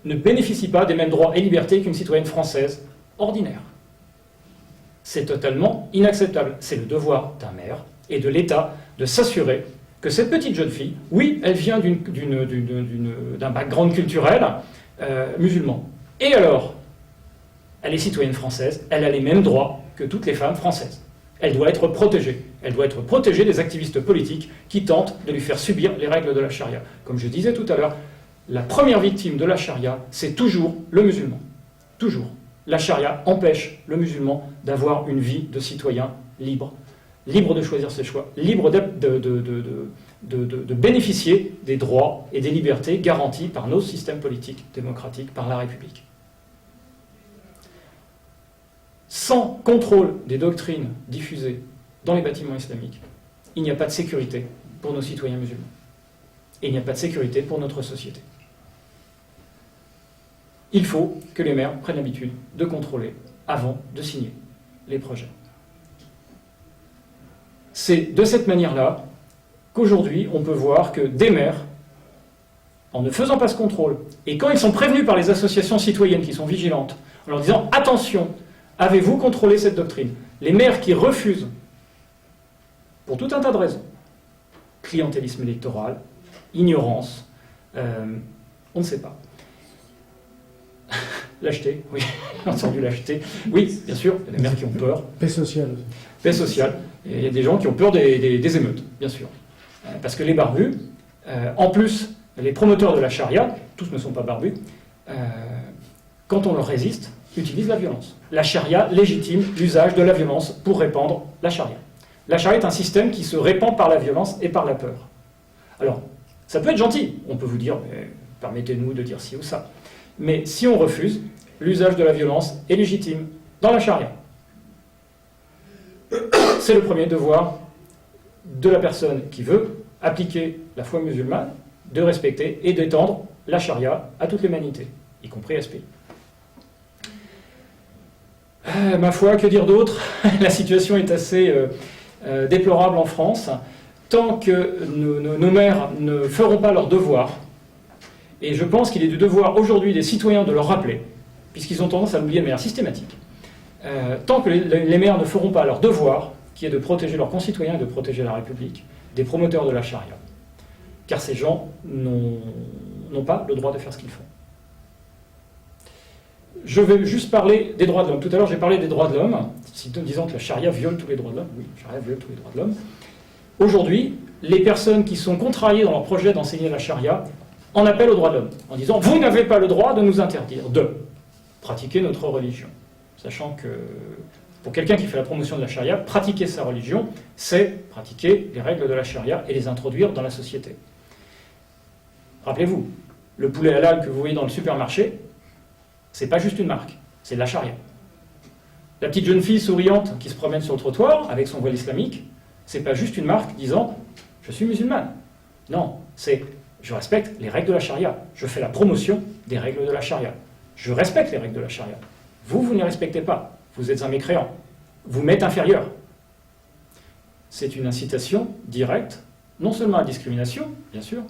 ne bénéficie pas des mêmes droits et libertés qu'une citoyenne française ordinaire. C'est totalement inacceptable. C'est le devoir d'un maire et de l'État de s'assurer que cette petite jeune fille, oui, elle vient d'un background culturel musulman. Et alors, elle est citoyenne française, elle a les mêmes droits que toutes les femmes françaises. Elle doit être protégée. Elle doit être protégée des activistes politiques qui tentent de lui faire subir les règles de la charia. Comme je disais tout à l'heure, la première victime de la charia, c'est toujours le musulman. Toujours. La charia empêche le musulman d'avoir une vie de citoyen libre, libre de choisir ses choix, libre de bénéficier des droits et des libertés garantis par nos systèmes politiques démocratiques, par la République. Sans contrôle des doctrines diffusées dans les bâtiments islamiques, il n'y a pas de sécurité pour nos citoyens musulmans. Et il n'y a pas de sécurité pour notre société. Il faut que les maires prennent l'habitude de contrôler avant de signer les projets. C'est de cette manière-là qu'aujourd'hui, on peut voir que des maires, en ne faisant pas ce contrôle, et quand ils sont prévenus par les associations citoyennes qui sont vigilantes, en leur disant « Attention, avez-vous contrôlé cette doctrine ?» Les maires qui refusent, pour tout un tas de raisons, clientélisme électoral, ignorance, on ne sait pas. Lâcheté, oui, entendu lâcheté. Oui, bien sûr, il y a des maires qui ont peur. Paix sociale. Paix sociale. Et il y a des gens qui ont peur des émeutes, bien sûr. Parce que les barbus, en plus, les promoteurs de la charia, tous ne sont pas barbus, quand on leur résiste, utilisent la violence. La charia légitime l'usage de la violence pour répandre la charia. La charia est un système qui se répand par la violence et par la peur. Alors, ça peut être gentil. On peut vous dire, permettez-nous de dire ci ou ça. Mais si on refuse, l'usage de la violence est légitime dans la charia. C'est le premier devoir de la personne qui veut appliquer la foi musulmane, de respecter et d'étendre la charia à toute l'humanité, y compris à ce pays. Ma foi, que dire d'autre? La situation est assez déplorable en France. Tant que nos maires ne feront pas leur devoir, et je pense qu'il est du devoir aujourd'hui des citoyens de leur rappeler, puisqu'ils ont tendance à l'oublier de manière systématique, tant que les maires ne feront pas leur devoir, qui est de protéger leurs concitoyens et de protéger la République, des promoteurs de la charia. Car ces gens n'ont pas le droit de faire ce qu'ils font. Je vais juste parler des droits de l'homme. Tout à l'heure, j'ai parlé des droits de l'homme, disant que la charia viole tous les droits de l'homme. Oui, la charia viole tous les droits de l'homme. Aujourd'hui, les personnes qui sont contrariées dans leur projet d'enseigner la charia en appellent aux droits de l'homme, en disant « Vous n'avez pas le droit de nous interdire de pratiquer notre religion ». Sachant que, pour quelqu'un qui fait la promotion de la charia, pratiquer sa religion, c'est pratiquer les règles de la charia et les introduire dans la société. Rappelez-vous, le poulet halal que vous voyez dans le supermarché, c'est pas juste une marque, c'est de la charia. La petite jeune fille souriante qui se promène sur le trottoir avec son voile islamique, c'est pas juste une marque disant « je suis musulmane ». Non, c'est « je respecte les règles de la charia, je fais la promotion des règles de la charia, je respecte les règles de la charia ». Vous ne les respectez pas, vous êtes un mécréant, vous m'êtes inférieur. C'est une incitation directe, non seulement à la discrimination, bien sûr,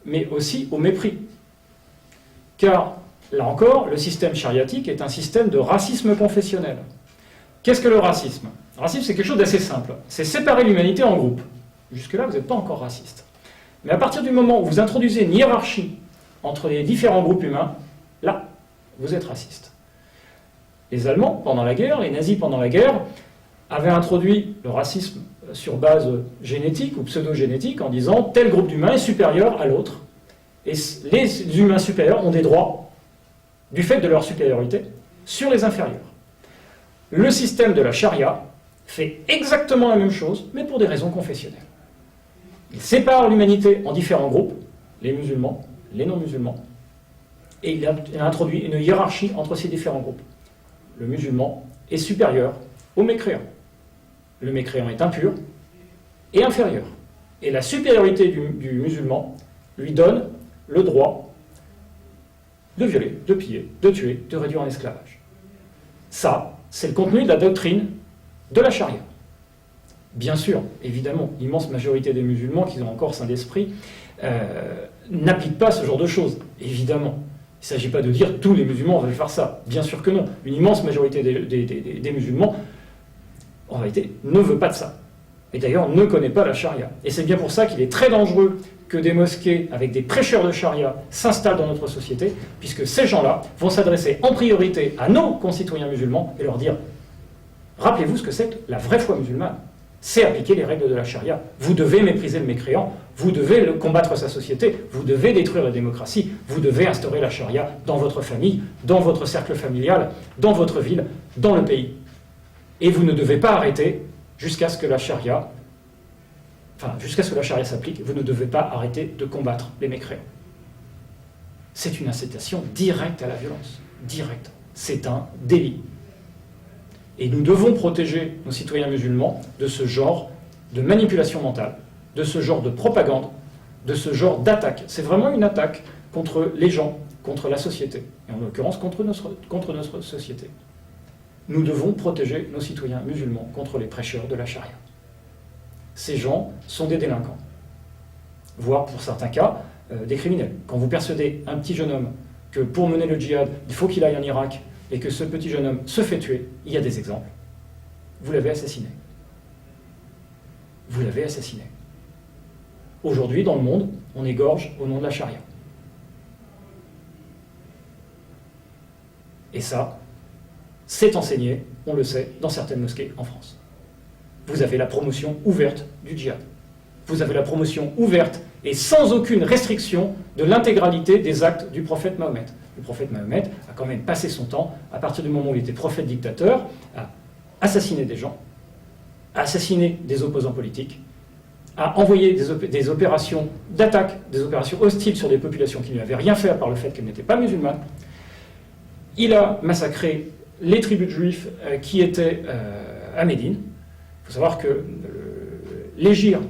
mais aussi au mépris. Car, là encore, le système chariatique est un système de racisme confessionnel. Qu'est-ce que le racisme? Le racisme, c'est quelque chose d'assez simple. C'est séparer l'humanité en groupes. Jusque-là, vous n'êtes pas encore raciste. Mais à partir du moment où vous introduisez une hiérarchie entre les différents groupes humains, là, vous êtes raciste. Les Allemands, pendant la guerre, les nazis, pendant la guerre, avaient introduit le racisme sur base génétique ou pseudo-génétique en disant tel groupe d'humains est supérieur à l'autre Et les humains supérieurs ont des droits, du fait de leur supériorité, sur les inférieurs. Le système de la charia fait exactement la même chose, mais pour des raisons confessionnelles. Il sépare l'humanité en différents groupes, les musulmans, les non-musulmans, et il a introduit une hiérarchie entre ces différents groupes. Le musulman est supérieur au mécréant. Le mécréant est impur et inférieur. Et la supériorité du musulman lui donne le droit de violer, de piller, de tuer, de réduire en esclavage. Ça, c'est le contenu de la doctrine de la charia. Bien sûr, évidemment, l'immense majorité des musulmans qui ont encore saint d'esprit n'appliquent pas ce genre de choses, évidemment. Il ne s'agit pas de dire que tous les musulmans veulent faire ça. Bien sûr que non. Une immense majorité des musulmans, en réalité, ne veut pas de ça. Et d'ailleurs, ne connaît pas la charia. Et c'est bien pour ça qu'il est très dangereux que des mosquées avec des prêcheurs de charia s'installent dans notre société, puisque ces gens-là vont s'adresser en priorité à nos concitoyens musulmans et leur dire « Rappelez-vous ce que c'est que la vraie foi musulmane. C'est appliquer les règles de la charia. Vous devez mépriser le mécréant, vous devez combattre sa société, vous devez détruire la démocratie, vous devez instaurer la charia dans votre famille, dans votre cercle familial, dans votre ville, dans le pays. Et vous ne devez pas arrêter jusqu'à ce que la charia s'applique, vous ne devez pas arrêter de combattre les mécréants. » C'est une incitation directe à la violence. Directe. C'est un délit. Et nous devons protéger nos citoyens musulmans de ce genre de manipulation mentale, de ce genre de propagande, de ce genre d'attaque. C'est vraiment une attaque contre les gens, contre la société, et en l'occurrence contre notre société. Nous devons protéger nos citoyens musulmans contre les prêcheurs de la charia. Ces gens sont des délinquants, voire pour certains cas, des criminels. Quand vous persuadez un petit jeune homme que pour mener le djihad, il faut qu'il aille en Irak, et que ce petit jeune homme se fait tuer, il y a des exemples. Vous l'avez assassiné. Vous l'avez assassiné. Aujourd'hui, dans le monde, on égorge au nom de la charia. Et ça, c'est enseigné, on le sait, dans certaines mosquées en France. Vous avez la promotion ouverte du djihad. Vous avez la promotion ouverte et sans aucune restriction de l'intégralité des actes du prophète Mahomet. Le prophète Mahomet a quand même passé son temps, à partir du moment où il était prophète dictateur, à assassiner des gens, à assassiner des opposants politiques, à envoyer des opérations d'attaque, des opérations hostiles sur des populations qui ne lui avaient rien fait à part le fait qu'elles n'étaient pas musulmanes. Il a massacré les tribus de juifs qui étaient à Médine. Il faut savoir que l'hégire,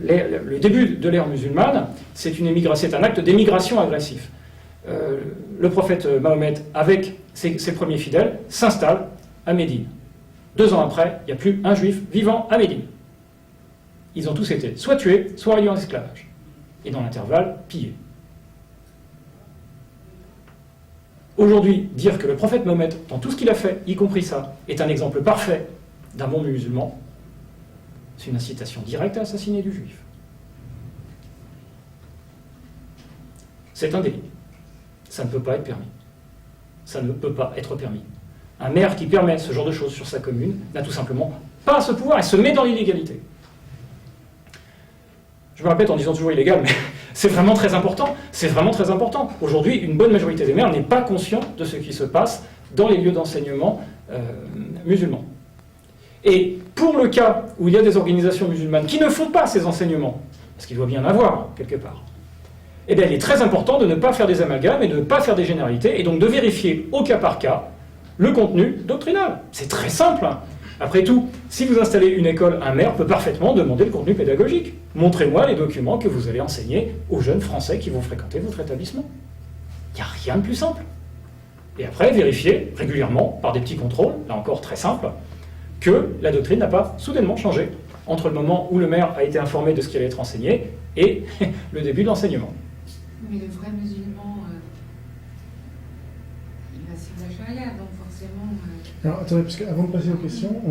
le début de l'ère musulmane, c'est un acte d'émigration agressif. Le prophète Mahomet, avec ses premiers fidèles, s'installe à Médine. 2 ans après, il n'y a plus un juif vivant à Médine. Ils ont tous été soit tués, soit réduits en esclavage. Et dans l'intervalle, pillés. Aujourd'hui, dire que le prophète Mahomet, dans tout ce qu'il a fait, y compris ça, est un exemple parfait d'un bon musulman, c'est une incitation directe à assassiner du juif. C'est un délit. Ça ne peut pas être permis. Ça ne peut pas être permis. Un maire qui permet ce genre de choses sur sa commune n'a tout simplement pas ce pouvoir et se met dans l'illégalité. Je me répète en disant toujours illégal, mais c'est vraiment très important. C'est vraiment très important. Aujourd'hui, une bonne majorité des maires n'est pas conscient de ce qui se passe dans les lieux d'enseignement musulmans. Et pour le cas où il y a des organisations musulmanes qui ne font pas ces enseignements, parce qu'il doit bien en avoir quelque part, eh bien, il est très important de ne pas faire des amalgames et de ne pas faire des généralités, et donc de vérifier au cas par cas le contenu doctrinal. C'est très simple. Après tout, si vous installez une école, un maire peut parfaitement demander le contenu pédagogique. Montrez-moi les documents que vous allez enseigner aux jeunes Français qui vont fréquenter votre établissement. Il n'y a rien de plus simple. Et après, vérifiez régulièrement, par des petits contrôles, là encore très simple, que la doctrine n'a pas soudainement changé entre le moment où le maire a été informé de ce qui allait être enseigné et le début de l'enseignement. Mais le vrai musulman, il va suivre la charia, donc forcément... Alors, attendez, parce qu'avant de passer aux questions,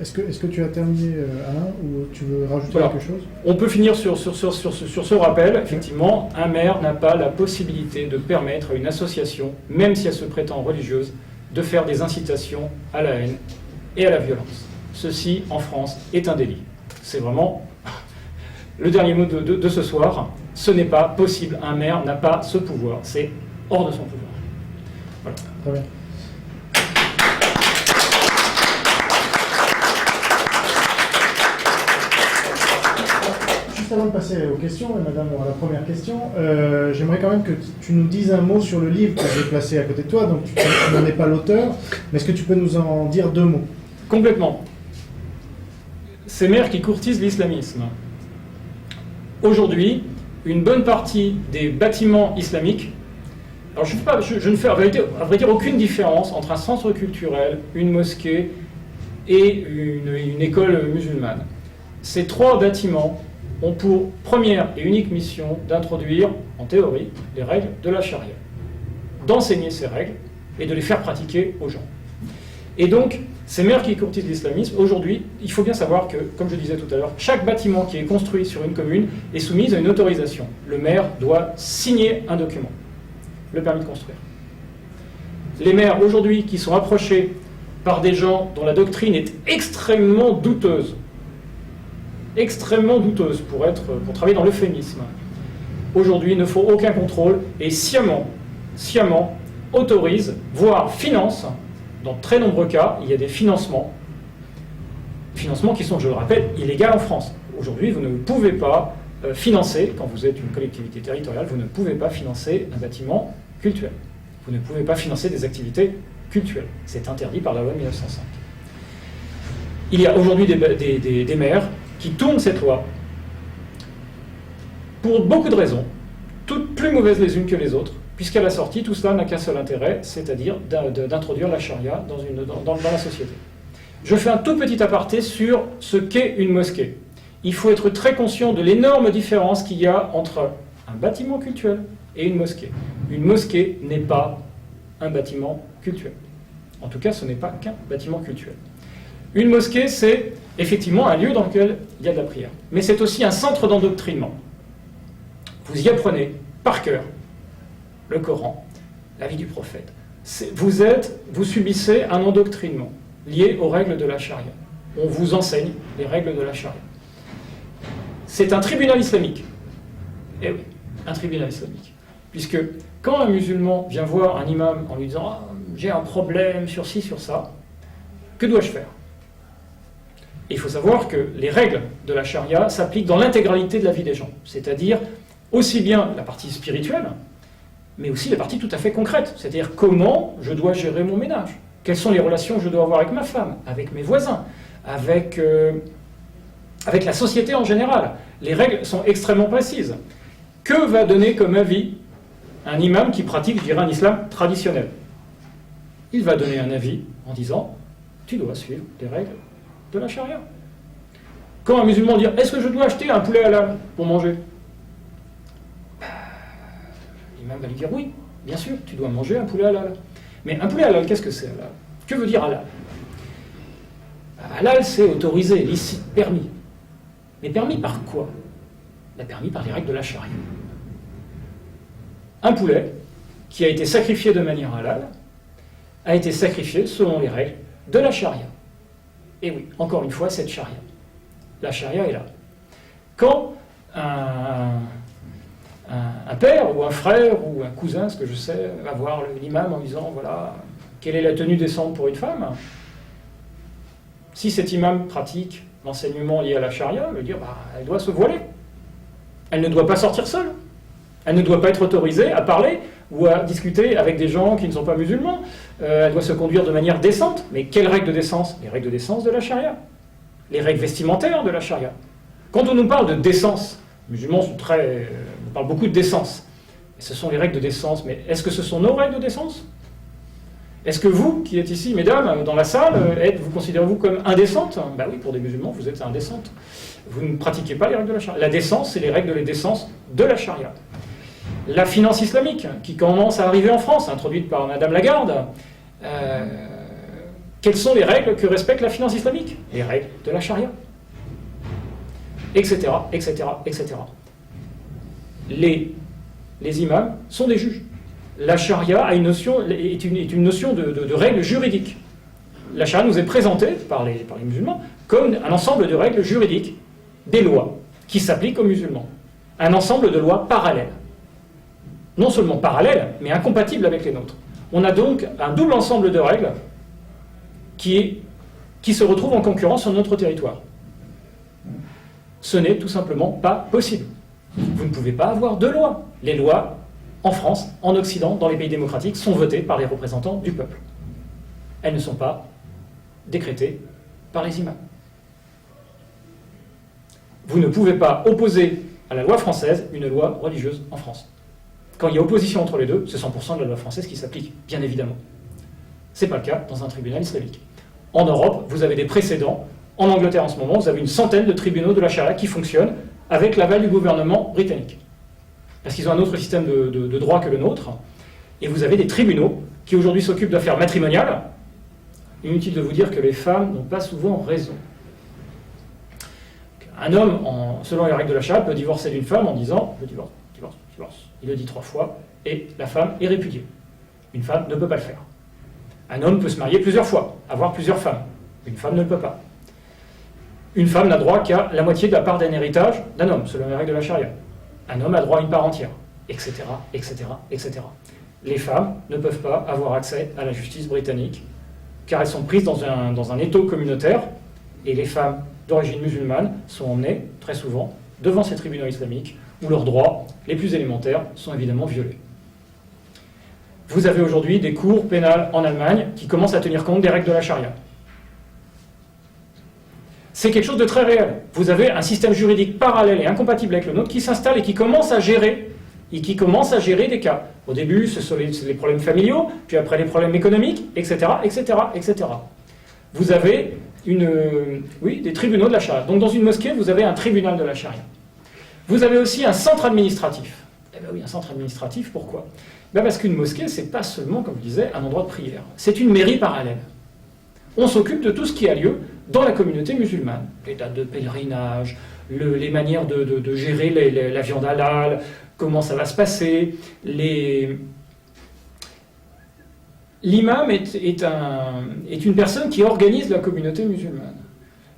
est-ce que tu as terminé, Alain, ou tu veux rajouter quelque chose ? On peut finir sur ce rappel. Effectivement, un maire n'a pas la possibilité de permettre à une association, même si elle se prétend religieuse, de faire des incitations à la haine et à la violence. Ceci, en France, est un délit. C'est vraiment le dernier mot de ce soir. Ce n'est pas possible. Un maire n'a pas ce pouvoir. C'est hors de son pouvoir. Voilà. Très bien. Juste avant de passer aux questions, et madame, à la première question, j'aimerais quand même que tu nous dises un mot sur le livre que j'ai placé à côté de toi. Donc, tu n'en es pas l'auteur, mais est-ce que tu peux nous en dire 2 mots? Complètement. Ces maires qui courtisent l'islamisme. Aujourd'hui, une bonne partie des bâtiments islamiques. Alors, je ne fais à vrai dire aucune différence entre un centre culturel, une mosquée et une école musulmane. Ces 3 bâtiments ont pour première et unique mission d'introduire, en théorie, les règles de la charia, d'enseigner ces règles et de les faire pratiquer aux gens. Et donc, ces maires qui courtisent l'islamisme, aujourd'hui, il faut bien savoir que, comme je disais tout à l'heure, chaque bâtiment qui est construit sur une commune est soumis à une autorisation. Le maire doit signer un document, le permis de construire. Les maires, aujourd'hui, qui sont approchés par des gens dont la doctrine est extrêmement douteuse pour travailler dans l'euphémisme, aujourd'hui ne font aucun contrôle et sciemment autorisent, voire financent. Dans de très nombreux cas, il y a des financements qui sont, je le rappelle, illégaux en France. Aujourd'hui, vous ne pouvez pas financer, quand vous êtes une collectivité territoriale, vous ne pouvez pas financer un bâtiment cultuel. Vous ne pouvez pas financer des activités cultuelles. C'est interdit par la loi de 1905. Il y a aujourd'hui des maires qui tournent cette loi pour beaucoup de raisons, toutes plus mauvaises les unes que les autres, puisqu'à la sortie, tout cela n'a qu'un seul intérêt, c'est-à-dire d'introduire la charia dans la société. Je fais un tout petit aparté sur ce qu'est une mosquée. Il faut être très conscient de l'énorme différence qu'il y a entre un bâtiment cultuel et une mosquée. Une mosquée n'est pas un bâtiment cultuel. En tout cas, ce n'est pas qu'un bâtiment cultuel. Une mosquée, c'est effectivement un lieu dans lequel il y a de la prière. Mais c'est aussi un centre d'endoctrinement. Vous y apprenez par cœur le Coran, la vie du prophète. Vous subissez un endoctrinement lié aux règles de la charia. On vous enseigne les règles de la charia. C'est un tribunal islamique. Eh oui, un tribunal islamique. Puisque quand un musulman vient voir un imam en lui disant « j'ai un problème sur ci, sur ça », que dois-je faire? Et il faut savoir que les règles de la charia s'appliquent dans l'intégralité de la vie des gens. C'est-à-dire aussi bien la partie spirituelle, mais aussi la partie tout à fait concrète. C'est-à-dire comment je dois gérer mon ménage. Quelles sont les relations que je dois avoir avec ma femme, avec mes voisins, avec la société en général. Les règles sont extrêmement précises. Que va donner comme avis un imam qui pratique, je dirais, un islam traditionnel? Il va donner un avis en disant « tu dois suivre les règles de la charia ». Quand un musulman dit « est-ce que je dois acheter un poulet halal pour manger ?» L'imam va lui dire « oui, bien sûr, tu dois manger un poulet halal ». Mais un poulet halal, qu'est-ce que c'est halal? Que veut dire halal? Halal, c'est autorisé, licite, permis. Mais permis par quoi? Permis par les règles de la charia. Un poulet qui a été sacrifié de manière halal a été sacrifié selon les règles de la charia. Et oui, encore une fois, cette charia. La charia est là. Quand un père ou un frère ou un cousin, ce que je sais, va voir l'imam en disant, voilà, quelle est la tenue décente pour une femme? Si cet imam pratique l'enseignement lié à la charia, il veut dire, elle doit se voiler. Elle ne doit pas sortir seule. Elle ne doit pas être autorisée à parler ou à discuter avec des gens qui ne sont pas musulmans. Elle doit se conduire de manière décente. Mais quelles règles de décence? Les règles de décence de la charia. Les règles vestimentaires de la charia. Quand on nous parle de décence, les musulmans on parle beaucoup de décence. Et ce sont les règles de décence, mais est-ce que ce sont nos règles de décence? Est-ce que vous, qui êtes ici, mesdames, dans la salle, vous considérez-vous comme indécente? Ben oui, pour des musulmans, vous êtes indécente. Vous ne pratiquez pas les règles de la charia. La décence, c'est les règles de décence de la charia. La finance islamique, qui commence à arriver en France, introduite par Madame Lagarde, quelles sont les règles que respecte la finance islamique? Les règles de la charia. Etc., etc., etc. Les imams sont des juges. La charia est une notion de règles juridiques. La charia nous est présentée par les musulmans comme un ensemble de règles juridiques, des lois, qui s'appliquent aux musulmans. un ensemble de lois parallèles. Non seulement parallèles, mais incompatibles avec les nôtres. On a donc un double ensemble de règles qui se retrouvent en concurrence sur notre territoire. Ce n'est tout simplement pas possible. Vous ne pouvez pas avoir deux lois. Les lois, en France, en Occident, dans les pays démocratiques, sont votées par les représentants du peuple. Elles ne sont pas décrétées par les imams. Vous ne pouvez pas opposer à la loi française une loi religieuse en France. Quand il y a opposition entre les deux, c'est 100% de la loi française qui s'applique, bien évidemment. Ce n'est pas le cas dans un tribunal islamique. En Europe, vous avez des précédents. En Angleterre, en ce moment, vous avez une centaine de tribunaux de la charia qui fonctionnent avec l'aval du gouvernement britannique. Parce qu'ils ont un autre système de droit que le nôtre. Et vous avez des tribunaux qui aujourd'hui s'occupent d'affaires matrimoniales. Inutile de vous dire que les femmes n'ont pas souvent raison. Un homme, selon les règles de la charia, peut divorcer d'une femme en disant « je divorce, divorce, divorce ». Il le dit 3 fois et la femme est répudiée. Une femme ne peut pas le faire. Un homme peut se marier plusieurs fois, avoir plusieurs femmes. Une femme ne le peut pas. Une femme n'a droit qu'à la moitié de la part d'un héritage d'un homme, selon les règles de la charia. Un homme a droit à une part entière, etc., etc., etc. Les femmes ne peuvent pas avoir accès à la justice britannique, car elles sont prises dans un étau communautaire, et les femmes d'origine musulmane sont emmenées, très souvent, devant ces tribunaux islamiques, où leurs droits les plus élémentaires sont évidemment violés. Vous avez aujourd'hui des cours pénales en Allemagne qui commencent à tenir compte des règles de la charia. C'est quelque chose de très réel. Vous avez un système juridique parallèle et incompatible avec le nôtre qui s'installe et qui commence à gérer des cas. Au début, ce sont les problèmes familiaux, puis après les problèmes économiques, etc., etc., etc. Vous avez des tribunaux de la charia. Donc dans une mosquée, vous avez un tribunal de la charia. Vous avez aussi un centre administratif. Eh bien oui, un centre administratif, pourquoi ? Parce qu'une mosquée, c'est pas seulement, comme je disais, un endroit de prière. C'est une mairie parallèle. On s'occupe de tout ce qui a lieu dans la communauté musulmane. Les dates de pèlerinage, les manières de gérer la viande halal, comment ça va se passer. L'imam est une personne qui organise la communauté musulmane.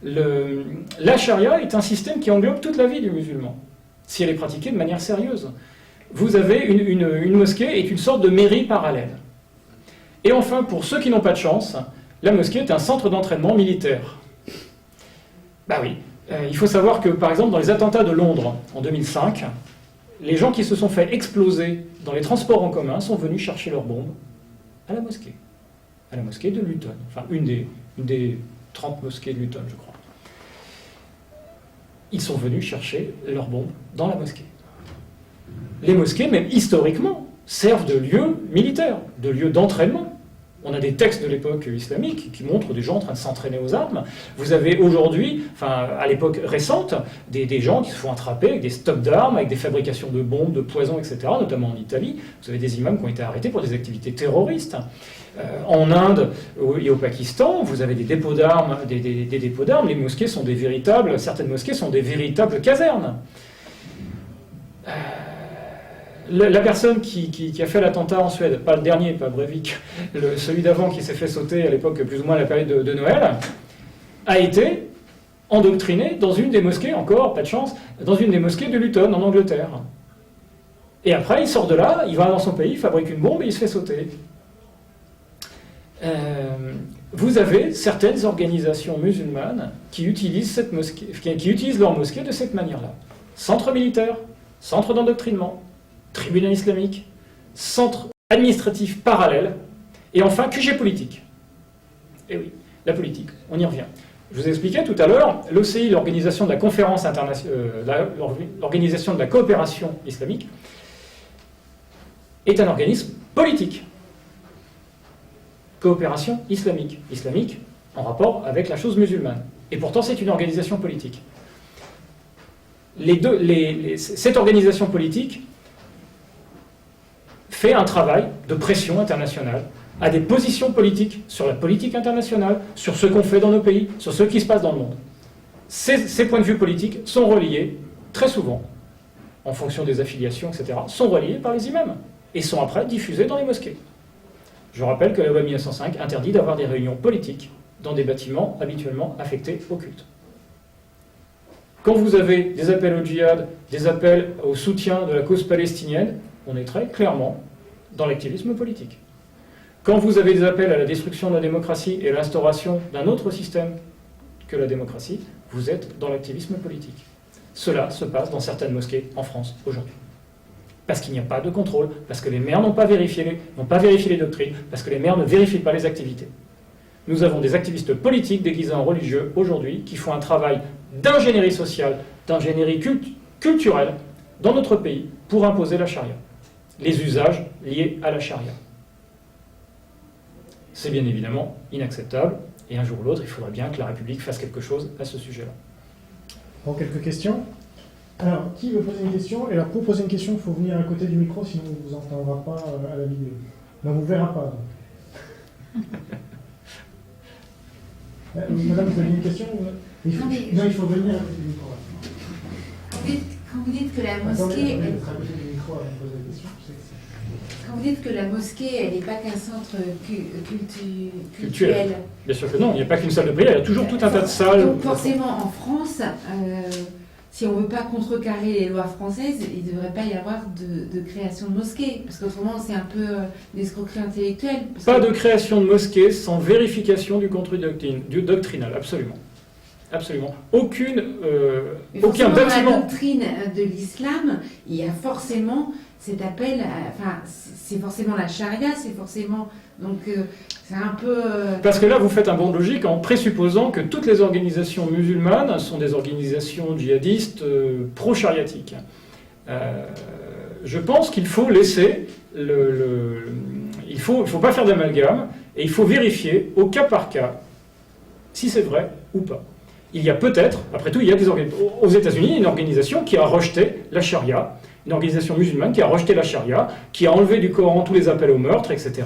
La charia est un système qui englobe toute la vie du musulman, si elle est pratiquée de manière sérieuse. Vous avez une mosquée est une sorte de mairie parallèle. Et enfin, pour ceux qui n'ont pas de chance, la mosquée est un centre d'entraînement militaire. Oui, il faut savoir que, par exemple, dans les attentats de Londres en 2005, les gens qui se sont fait exploser dans les transports en commun sont venus chercher leurs bombes à la mosquée de Luton, enfin une des 30 mosquées de Luton, je crois. Ils sont venus chercher leurs bombes dans la mosquée. Les mosquées, même historiquement, servent de lieux militaires, de lieux d'entraînement. On a des textes de l'époque islamique qui montrent des gens en train de s'entraîner aux armes. Vous avez aujourd'hui, à l'époque récente, des gens qui se font attraper avec des stocks d'armes, avec des fabrications de bombes, de poisons, etc., notamment en Italie. Vous avez des imams qui ont été arrêtés pour des activités terroristes. En Inde et au Pakistan, vous avez des dépôts d'armes, des dépôts d'armes. Certaines mosquées sont des véritables casernes. La personne qui a fait l'attentat en Suède, pas le dernier, pas Breivik, celui d'avant qui s'est fait sauter à l'époque, plus ou moins à la période de Noël, a été endoctriné dans une des mosquées, encore, pas de chance, dans une des mosquées de Luton, en Angleterre. Et après, il sort de là, il va dans son pays, il fabrique une bombe et il se fait sauter. Vous avez certaines organisations musulmanes qui utilisent leur mosquée de cette manière-là. Centre militaire, centre d'endoctrinement, tribunal islamique, centre administratif parallèle, et enfin QG politique. Et oui, la politique, on y revient. Je vous ai expliqué tout à l'heure, l'OCI, l'Organisation de la Conférence internationale, l'Organisation de la coopération islamique, est un organisme politique. Coopération islamique. Islamique en rapport avec la chose musulmane. Et pourtant, c'est une organisation politique. Cette organisation politique fait un travail de pression internationale, a des positions politiques sur la politique internationale, sur ce qu'on fait dans nos pays, sur ce qui se passe dans le monde. Ces points de vue politiques sont reliés, très souvent, en fonction des affiliations, etc., sont reliés par les imams et sont après diffusés dans les mosquées. Je rappelle que la loi 1905 interdit d'avoir des réunions politiques dans des bâtiments habituellement affectés au culte. Quand vous avez des appels au djihad, des appels au soutien de la cause palestinienne, on est très clairement dans l'activisme politique. Quand vous avez des appels à la destruction de la démocratie et à l'instauration d'un autre système que la démocratie, vous êtes dans l'activisme politique. Cela se passe dans certaines mosquées en France aujourd'hui. Parce qu'il n'y a pas de contrôle, parce que les maires n'ont pas vérifié les doctrines, parce que les maires ne vérifient pas les activités. Nous avons des activistes politiques déguisés en religieux aujourd'hui qui font un travail d'ingénierie sociale, d'ingénierie culturelle dans notre pays pour imposer la charia, les usages liés à la charia. C'est bien évidemment inacceptable et un jour ou l'autre, il faudra bien que la République fasse quelque chose à ce sujet-là. Bon, quelques questions. Alors, qui veut poser une question? Et alors, pour poser une question, il faut venir à côté du micro, sinon on ne vous entendra pas à la vidéo. Mais on ne vous verra pas. Madame, vous avez une question? Il faut venir à côté du micro. Quand vous dites que la mosquée... Quand vous dites que la mosquée, elle n'est pas qu'un centre culturel. Bien sûr que non, il n'y a pas qu'une salle de prière, il y a toujours tout un tas de salles. Donc forcément, en France, si on ne veut pas contrecarrer les lois françaises, il ne devrait pas y avoir de création de mosquée. Parce qu'autrement, c'est un peu une escroquerie intellectuelle. Pas de création de mosquée sans vérification du contenu doctrinal, absolument. Absolument. Aucun bâtiment. Dans la doctrine de l'islam, il y a forcément cet appel, c'est forcément la charia, c'est forcément... Donc, c'est un peu... Parce que là, vous faites un bond de logique en présupposant que toutes les organisations musulmanes sont des organisations djihadistes pro-chariatiques. Je pense qu'il faut laisser il faut pas faire d'amalgame, et il faut vérifier au cas par cas si c'est vrai ou pas. Il y a peut-être, après tout, il y a aux États-Unis une organisation qui a rejeté la charia, une organisation musulmane qui a rejeté la charia, qui a enlevé du Coran tous les appels au meurtre, etc.,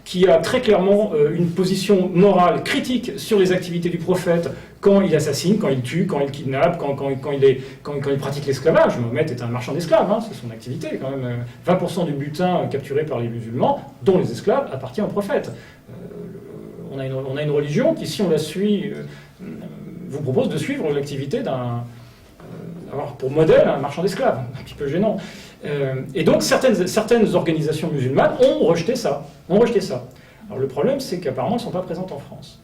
qui a très clairement une position morale critique sur les activités du prophète quand il assassine, quand il tue, quand il kidnappe, quand il pratique l'esclavage. Mahomet est un marchand d'esclaves, hein, c'est son activité quand même. 20% du butin capturé par les musulmans, dont les esclaves, appartient au prophète. On a une religion qui, si on la suit, vous propose de suivre l'activité avoir pour modèle un marchand d'esclaves, un petit peu gênant. Et donc certaines organisations musulmanes ont rejeté ça. Alors le problème, c'est qu'apparemment, elles ne sont pas présentes en France.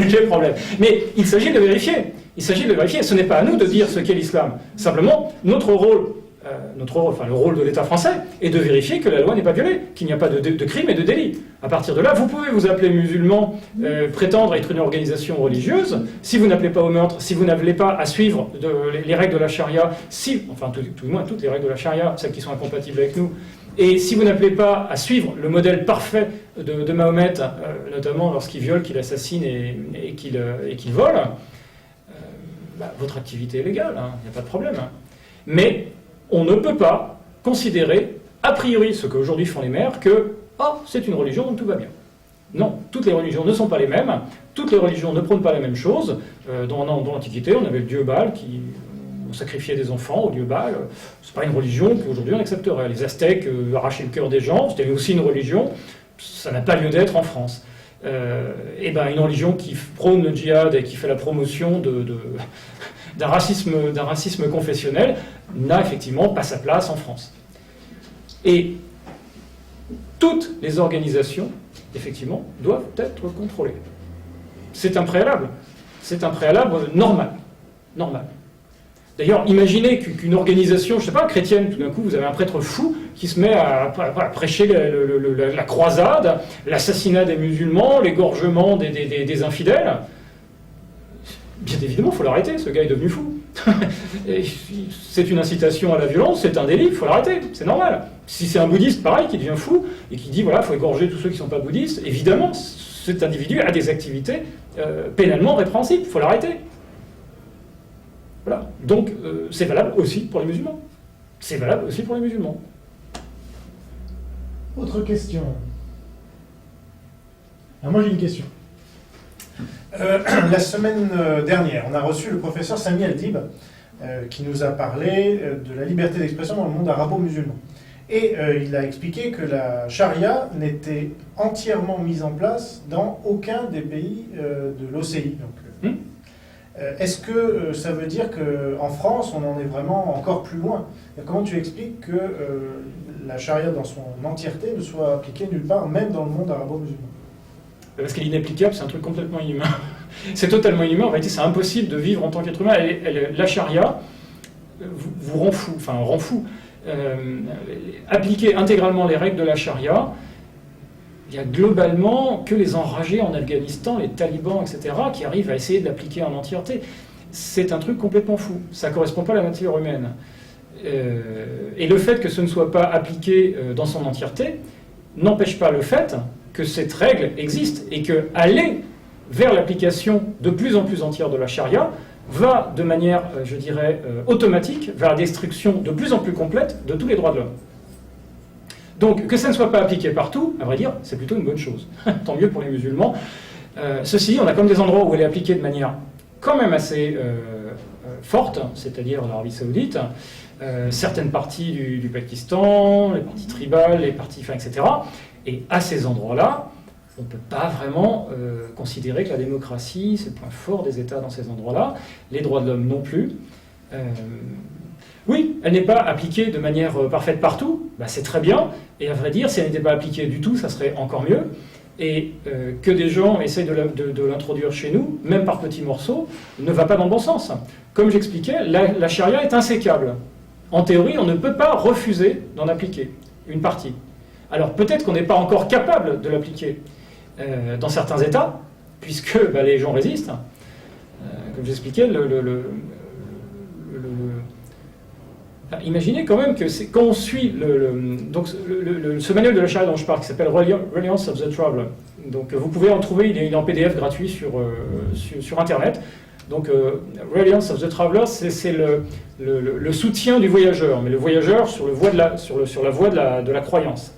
J'ai le problème. Mais il s'agit de vérifier. Ce n'est pas à nous de dire ce qu'est l'islam. Simplement, notre rôle, le rôle de l'État français, est de vérifier que la loi n'est pas violée, qu'il n'y a pas de crime et de délit. À partir de là, vous pouvez vous appeler musulman, prétendre être une organisation religieuse. Si vous n'appelez pas au meurtre, si vous n'appelez pas à suivre les règles de la charia, tout du moins toutes les règles de la charia, celles qui sont incompatibles avec nous, et si vous n'appelez pas à suivre le modèle parfait de Mahomet, notamment lorsqu'il viole, qu'il assassine et qu'il vole, votre activité est légale, il n'y a pas de problème. Mais on ne peut pas considérer, a priori, ce qu'aujourd'hui font les maires, que c'est une religion, donc tout va bien. Non, toutes les religions ne sont pas les mêmes, toutes les religions ne prônent pas la même chose. Dans l'Antiquité, on avait le dieu Baal qui sacrifiait des enfants au dieu Baal. C'est pas une religion qu'aujourd'hui on accepterait. Les Aztèques arrachaient le cœur des gens, c'était aussi une religion, ça n'a pas lieu d'être en France. Une religion qui prône le djihad et qui fait la promotion d'un racisme confessionnel n'a effectivement pas sa place en France. Et toutes les organisations, effectivement, doivent être contrôlées. C'est un préalable. C'est un préalable normal. D'ailleurs, imaginez qu'une organisation, je ne sais pas, chrétienne, tout d'un coup, vous avez un prêtre fou qui se met à prêcher la croisade, l'assassinat des musulmans, l'égorgement des infidèles. Bien évidemment, il faut l'arrêter, ce gars est devenu fou. C'est une incitation à la violence, c'est un délit, il faut l'arrêter, c'est normal. Si c'est un bouddhiste, pareil, qui devient fou, et qui dit, voilà, il faut égorger tous ceux qui ne sont pas bouddhistes, évidemment, cet individu a des activités pénalement répréhensibles, il faut l'arrêter. Voilà. Donc, c'est valable aussi pour les musulmans. Autre question. Alors moi j'ai une question. La semaine dernière, on a reçu le professeur Sami Aldib qui nous a parlé de la liberté d'expression dans le monde arabo-musulman. Et il a expliqué que la charia n'était entièrement mise en place dans aucun des pays de l'OCI. Est-ce que ça veut dire qu'en France, on en est vraiment encore plus loin? Comment tu expliques que la charia dans son entièreté ne soit appliquée nulle part, même dans le monde arabo-musulman? Parce qu'elle est inapplicable, c'est un truc complètement inhumain. C'est totalement inhumain, en réalité c'est impossible de vivre en tant qu'être humain. La charia vous rend fou, enfin rend fou. Appliquer intégralement les règles de la charia, il y a globalement que les enragés en Afghanistan, les talibans, etc., qui arrivent à essayer de l'appliquer en entièreté. C'est un truc complètement fou, ça ne correspond pas à la nature humaine. Et le fait que ce ne soit pas appliqué dans son entièreté n'empêche pas le fait que cette règle existe et que aller vers l'application de plus en plus entière de la charia va de manière, je dirais, automatique vers la destruction de plus en plus complète de tous les droits de l'homme. Donc que ça ne soit pas appliqué partout, à vrai dire, c'est plutôt une bonne chose. Tant mieux pour les musulmans. Ceci, on a comme des endroits où elle est appliquée de manière quand même assez forte, c'est-à-dire l'Arabie Saoudite, certaines parties du Pakistan, les parties tribales, les parties, etc. Et à ces endroits-là, on ne peut pas vraiment considérer que la démocratie, c'est le point fort des États dans ces endroits-là, les droits de l'homme non plus. Oui, elle n'est pas appliquée de manière parfaite partout, c'est très bien, et à vrai dire, si elle n'était pas appliquée du tout, ça serait encore mieux, et que des gens essayent de l'introduire chez nous, même par petits morceaux, ne va pas dans le bon sens. Comme j'expliquais, la charia est insécable. En théorie, on ne peut pas refuser d'en appliquer une partie. Alors peut-être qu'on n'est pas encore capable de l'appliquer dans certains États, puisque les gens résistent. Comme j'expliquais, imaginez quand même que quand on suit ce manuel de la charia dont je parle, qui s'appelle Reliance of the Traveler. Donc vous pouvez en trouver, il est en PDF gratuit sur Internet. Donc Reliance of the Traveler, c'est le soutien du voyageur, mais le voyageur sur la voie de la croyance.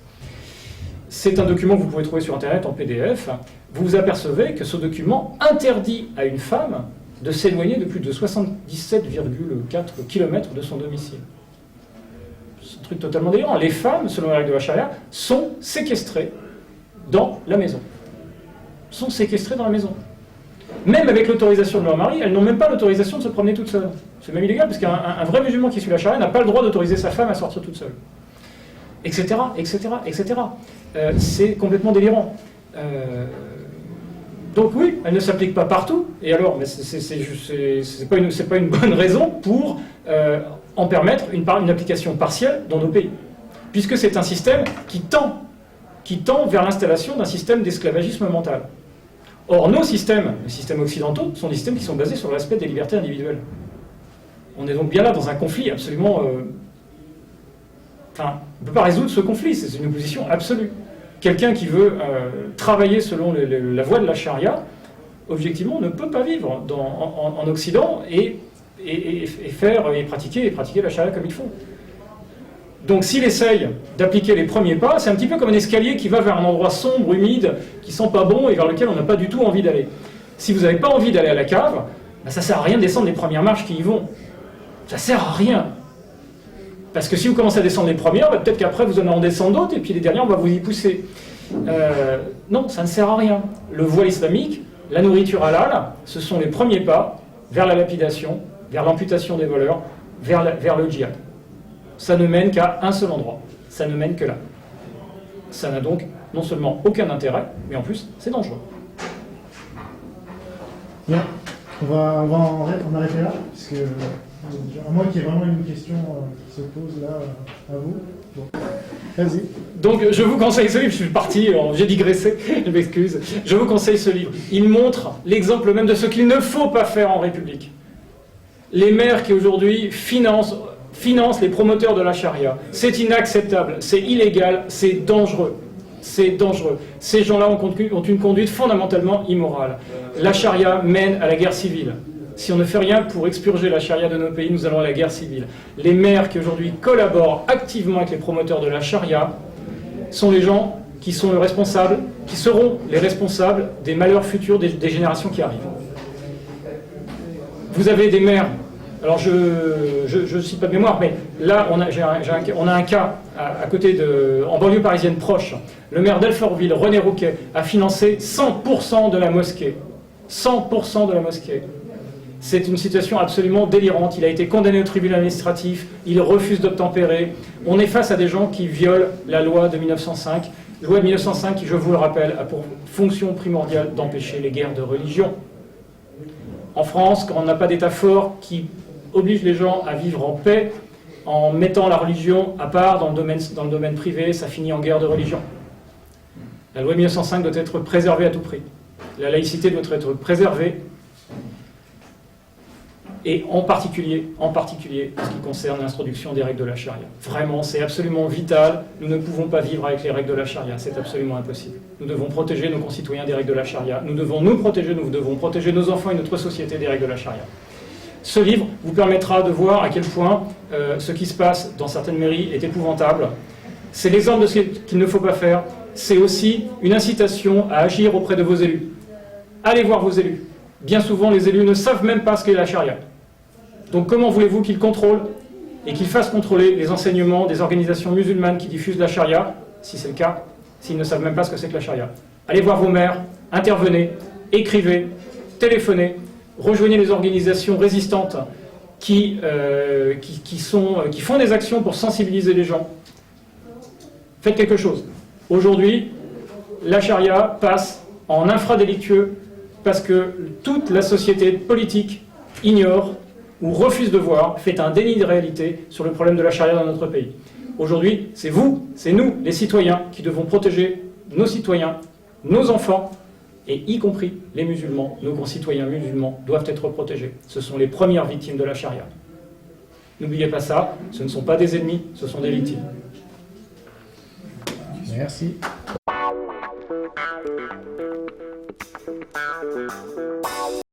C'est un document que vous pouvez trouver sur Internet en PDF. Vous vous apercevez que ce document interdit à une femme de s'éloigner de plus de 77,4 km de son domicile. C'est un truc totalement délirant. Les femmes, selon les règles de la charia, sont séquestrées dans la maison. Sont séquestrées dans la maison. Même avec l'autorisation de leur mari, elles n'ont même pas l'autorisation de se promener toutes seules. C'est même illégal, parce qu'un vrai musulman qui suit la charia n'a pas le droit d'autoriser sa femme à sortir toute seule. Etc., etc., etc. C'est complètement délirant. Donc oui, elle ne s'applique pas partout, et alors, mais c'est pas une bonne raison pour en permettre une application partielle dans nos pays, puisque c'est un système qui tend vers l'installation d'un système d'esclavagisme mental. Or, nos systèmes, les systèmes occidentaux, sont des systèmes qui sont basés sur le respect des libertés individuelles. On est donc bien là dans un conflit absolument... on ne peut pas résoudre ce conflit, c'est une opposition absolue. Quelqu'un qui veut travailler selon la voie de la charia, objectivement, ne peut pas vivre en Occident et pratiquer la charia comme il faut. Donc s'il essaye d'appliquer les premiers pas, c'est un petit peu comme un escalier qui va vers un endroit sombre, humide, qui sent pas bon et vers lequel on n'a pas du tout envie d'aller. Si vous n'avez pas envie d'aller à la cave, ça ne sert à rien de descendre les premières marches qui y vont. Ça ne sert à rien. Parce que si vous commencez à descendre les premières, peut-être qu'après vous en descendre d'autres, et puis les dernières, on va vous y pousser. Non, ça ne sert à rien. Le voile islamique, la nourriture halal, ce sont les premiers pas vers la lapidation, vers l'amputation des voleurs, vers le djihad. Ça ne mène qu'à un seul endroit. Ça ne mène que là. Ça n'a donc non seulement aucun intérêt, mais en plus, c'est dangereux. Bien, on va en arrêter là, puisque à moins qu'il y ait vraiment une question qui se pose là à vous. Bon. Vas-y. Donc je vous conseille ce livre, je suis parti, j'ai digressé, je m'excuse. Je vous conseille ce livre. Il montre l'exemple même de ce qu'il ne faut pas faire en République. Les maires qui aujourd'hui financent les promoteurs de la charia, c'est inacceptable, c'est illégal, c'est dangereux. C'est dangereux. Ces gens-là ont une conduite fondamentalement immorale. La charia mène à la guerre civile. Si on ne fait rien pour expurger la charia de nos pays, nous allons à la guerre civile. Les maires qui aujourd'hui collaborent activement avec les promoteurs de la charia sont les gens qui sont les responsables, qui seront les responsables des malheurs futurs des générations qui arrivent. Vous avez des maires, alors je ne cite pas de mémoire, mais là on a un cas à côté en banlieue parisienne proche. Le maire d'Alfortville, René Rouquet, a financé 100% de la mosquée. 100% de la mosquée. C'est une situation absolument délirante. Il a été condamné au tribunal administratif, il refuse d'obtempérer. On est face à des gens qui violent la loi de 1905. Loi de 1905 qui, je vous le rappelle, a pour fonction primordiale d'empêcher les guerres de religion. En France, quand on n'a pas d'État fort qui oblige les gens à vivre en paix, en mettant la religion à part dans le domaine privé, ça finit en guerre de religion. La loi de 1905 doit être préservée à tout prix. La laïcité doit être préservée, et en particulier en ce qui concerne l'introduction des règles de la charia. Vraiment, c'est absolument vital. Nous ne pouvons pas vivre avec les règles de la charia, c'est absolument impossible. Nous devons protéger nos concitoyens des règles de la charia. Nous devons nous devons protéger nos enfants et notre société des règles de la charia. Ce livre vous permettra de voir à quel point ce qui se passe dans certaines mairies est épouvantable. C'est l'exemple de ce qu'il ne faut pas faire. C'est aussi une incitation à agir auprès de vos élus. Allez voir vos élus. Bien souvent, les élus ne savent même pas ce qu'est la charia. Donc comment voulez-vous qu'ils contrôlent et qu'ils fassent contrôler les enseignements des organisations musulmanes qui diffusent la charia, si c'est le cas, s'ils ne savent même pas ce que c'est que la charia? Allez voir vos maires, intervenez, écrivez, téléphonez, rejoignez les organisations résistantes qui font des actions pour sensibiliser les gens. Faites quelque chose. Aujourd'hui, la charia passe en infradélictueux parce que toute la société politique ignore ou refuse de voir, fait un déni de réalité sur le problème de la charia dans notre pays. Aujourd'hui, c'est vous, c'est nous, les citoyens, qui devons protéger nos citoyens, nos enfants, et y compris les musulmans, nos concitoyens musulmans doivent être protégés. Ce sont les premières victimes de la charia. N'oubliez pas ça, ce ne sont pas des ennemis, ce sont des victimes. Merci.